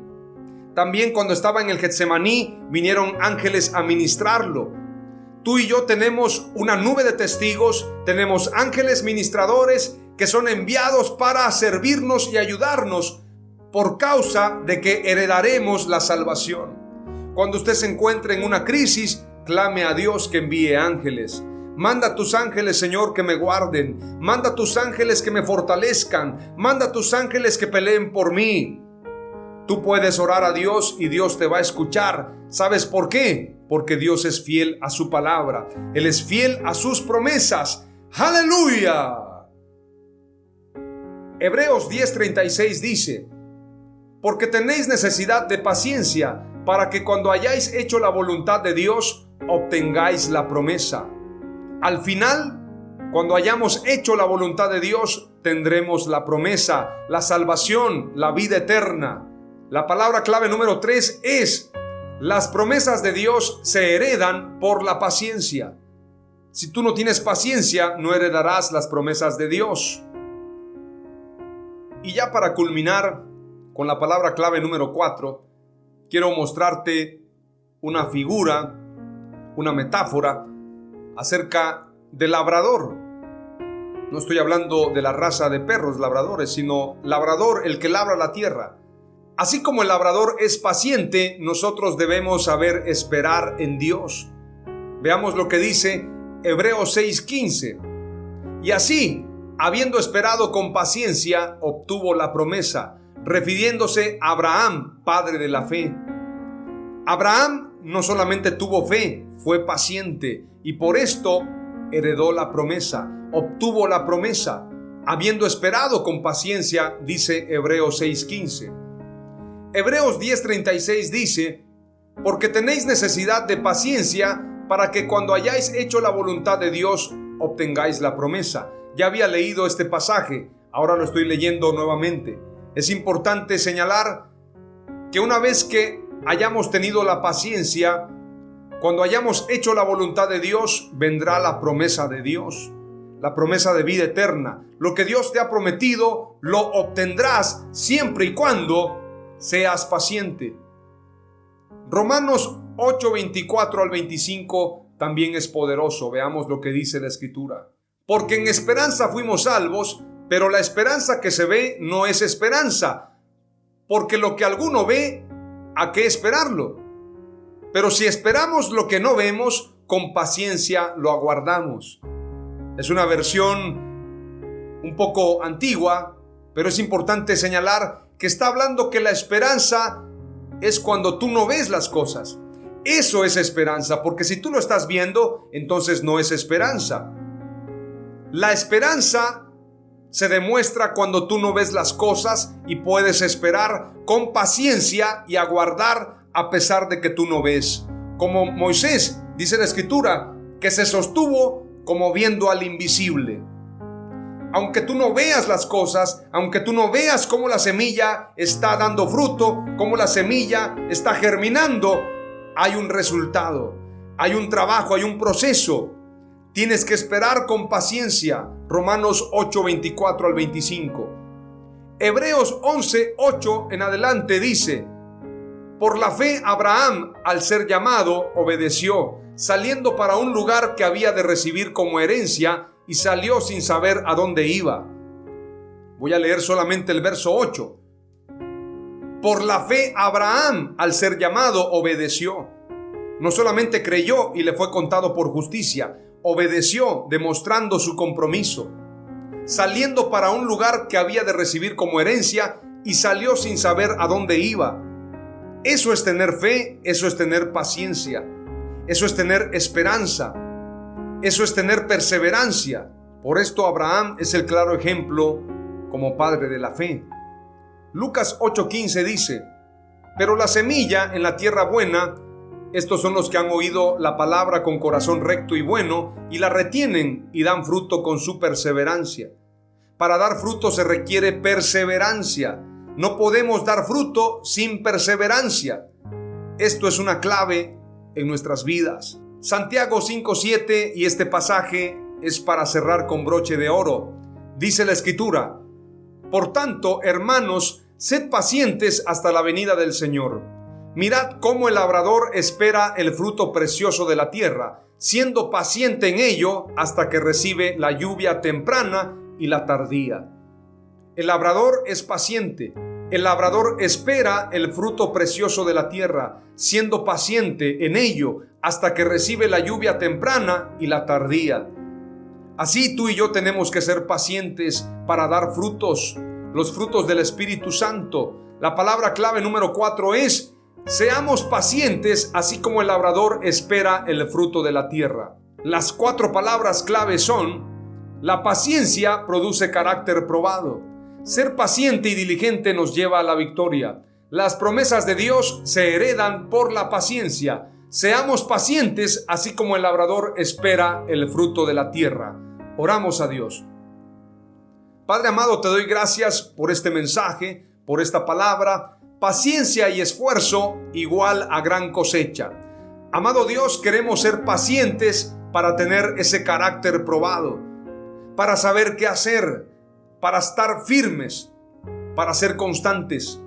También cuando estaba en el Getsemaní, vinieron ángeles a ministrarlo. Tú y yo tenemos una nube de testigos, tenemos ángeles ministradores que son enviados para servirnos y ayudarnos por causa de que heredaremos la salvación. Cuando usted se encuentre en una crisis, clame a Dios que envíe ángeles. Manda tus ángeles, Señor, que me guarden. Manda tus ángeles que me fortalezcan. Manda tus ángeles que peleen por mí. Tú puedes orar a Dios y Dios te va a escuchar. ¿Sabes por qué? Porque Dios es fiel a su palabra. Él es fiel a sus promesas. ¡Aleluya! Hebreos 10:36 dice: porque tenéis necesidad de paciencia, para que cuando hayáis hecho la voluntad de Dios, obtengáis la promesa. Al final, cuando hayamos hecho la voluntad de Dios, tendremos la promesa, la salvación, la vida eterna. La palabra clave número 3 es: las promesas de Dios se heredan por la paciencia. Si tú no tienes paciencia, no heredarás las promesas de Dios. Y ya para culminar con la palabra clave número 4, quiero mostrarte una figura, una metáfora acerca del labrador. No estoy hablando de la raza de perros labradores, sino labrador, el que labra la tierra. Así como el labrador es paciente, nosotros debemos saber esperar en Dios. Veamos lo que dice Hebreos 6:15. Y así, habiendo esperado con paciencia, obtuvo la promesa, refiriéndose a Abraham, padre de la fe. Abraham no solamente tuvo fe, fue paciente, y por esto heredó la promesa, obtuvo la promesa, habiendo esperado con paciencia, dice Hebreos 6:15. Hebreos 10:36 dice: porque tenéis necesidad de paciencia, para que cuando hayáis hecho la voluntad de Dios, obtengáis la promesa. Ya había leído este pasaje, ahora lo estoy leyendo nuevamente. Es importante señalar que una vez que hayamos tenido la paciencia, cuando hayamos hecho la voluntad de Dios, vendrá la promesa de Dios, la promesa de vida eterna. Lo que Dios te ha prometido, lo obtendrás siempre y cuando seas paciente. Romanos 8:24 al 25 también es poderoso. Veamos lo que dice la Escritura. Porque en esperanza fuimos salvos, Pero la esperanza que se ve no es esperanza, porque lo que alguno ve, ¿a qué esperarlo? Pero si esperamos lo que no vemos, con paciencia lo aguardamos. Es una versión un poco antigua, pero es importante señalar que está hablando que la esperanza es cuando tú no ves las cosas. Eso es esperanza, porque si tú lo estás viendo, entonces no es esperanza. La esperanza se demuestra cuando tú no ves las cosas y puedes esperar con paciencia y aguardar a pesar de que tú no ves. Como Moisés, dice la Escritura, que se sostuvo como viendo al invisible. Aunque tú no veas las cosas, aunque tú no veas cómo la semilla está dando fruto, cómo la semilla está germinando, hay un resultado, hay un trabajo, hay un proceso. Tienes que esperar con paciencia. Romanos 8, 24 al 25. Hebreos 11, 8 en adelante dice: por la fe Abraham, al ser llamado, obedeció, saliendo para un lugar que había de recibir como herencia, y salió sin saber a dónde iba. Voy a leer solamente el verso 8. Por la fe Abraham, al ser llamado, obedeció. No solamente creyó y le fue contado por justicia, obedeció, demostrando su compromiso, saliendo para un lugar que había de recibir como herencia, y salió sin saber a dónde iba. Eso es tener fe, eso es tener paciencia, eso es tener esperanza, eso es tener perseverancia. Por esto Abraham es el claro ejemplo como padre de la fe. Lucas 8:15 dice: pero la semilla en la tierra buena, estos son los que han oído la palabra con corazón recto y bueno, y la retienen y dan fruto con su perseverancia. Para dar fruto se requiere perseverancia. No podemos dar fruto sin perseverancia. Esto es una clave en nuestras vidas. Santiago 5:7, y este pasaje es para cerrar con broche de oro. Dice la Escritura: por tanto, hermanos, sed pacientes hasta la venida del Señor. Mirad cómo el labrador espera el fruto precioso de la tierra, siendo paciente en ello hasta que recibe la lluvia temprana y la tardía. El labrador es paciente. El labrador espera el fruto precioso de la tierra, siendo paciente en ello hasta que recibe la lluvia temprana y la tardía. Así tú y yo tenemos que ser pacientes para dar frutos, los frutos del Espíritu Santo. La palabra clave número 4 es: seamos pacientes así como el labrador espera el fruto de la tierra. Las 4 palabras clave son: la paciencia produce carácter probado. Ser paciente y diligente nos lleva a la victoria. Las promesas de Dios se heredan por la paciencia. Seamos pacientes así como el labrador espera el fruto de la tierra. Oramos a Dios. Padre amado, te doy gracias por este mensaje, por esta palabra. Paciencia y esfuerzo igual a gran cosecha. Amado Dios, queremos ser pacientes para tener ese carácter probado, para saber qué hacer, para estar firmes, para ser constantes,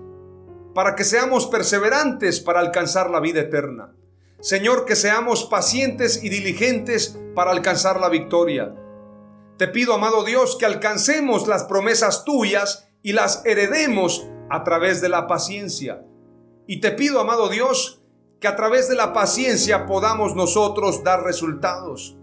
para que seamos perseverantes para alcanzar la vida eterna. Señor, que seamos pacientes y diligentes para alcanzar la victoria. Te pido, amado Dios, que alcancemos las promesas tuyas y las heredemos a través de la paciencia. Y te pido, amado Dios, que a través de la paciencia podamos nosotros dar resultados.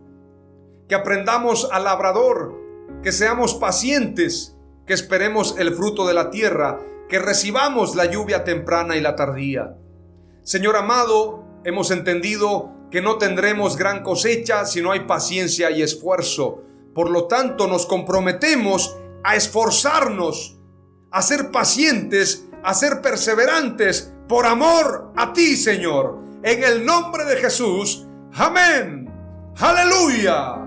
Que aprendamos al labrador, que seamos pacientes, que esperemos el fruto de la tierra, que recibamos la lluvia temprana y la tardía. Señor amado, hemos entendido que no tendremos gran cosecha si no hay paciencia y esfuerzo. Por lo tanto, nos comprometemos a esforzarnos, a ser pacientes, a ser perseverantes, por amor a ti, Señor. En el nombre de Jesús. Amén. Aleluya.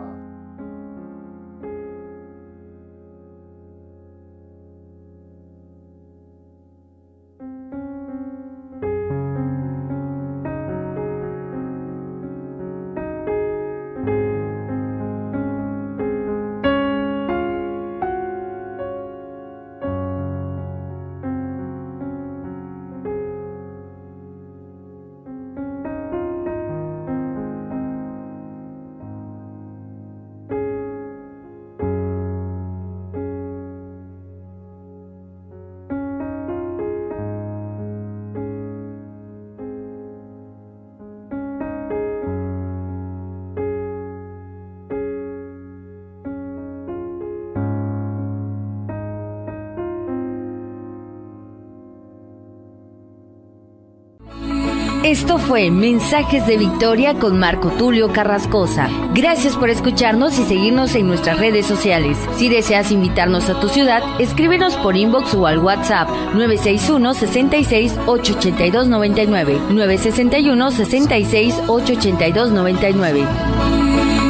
Esto fue Mensajes de Victoria con Marco Tulio Carrascosa. Gracias por escucharnos y seguirnos en nuestras redes sociales. Si deseas invitarnos a tu ciudad, escríbenos por inbox o al WhatsApp 961 66 882 99 961 66 882 99.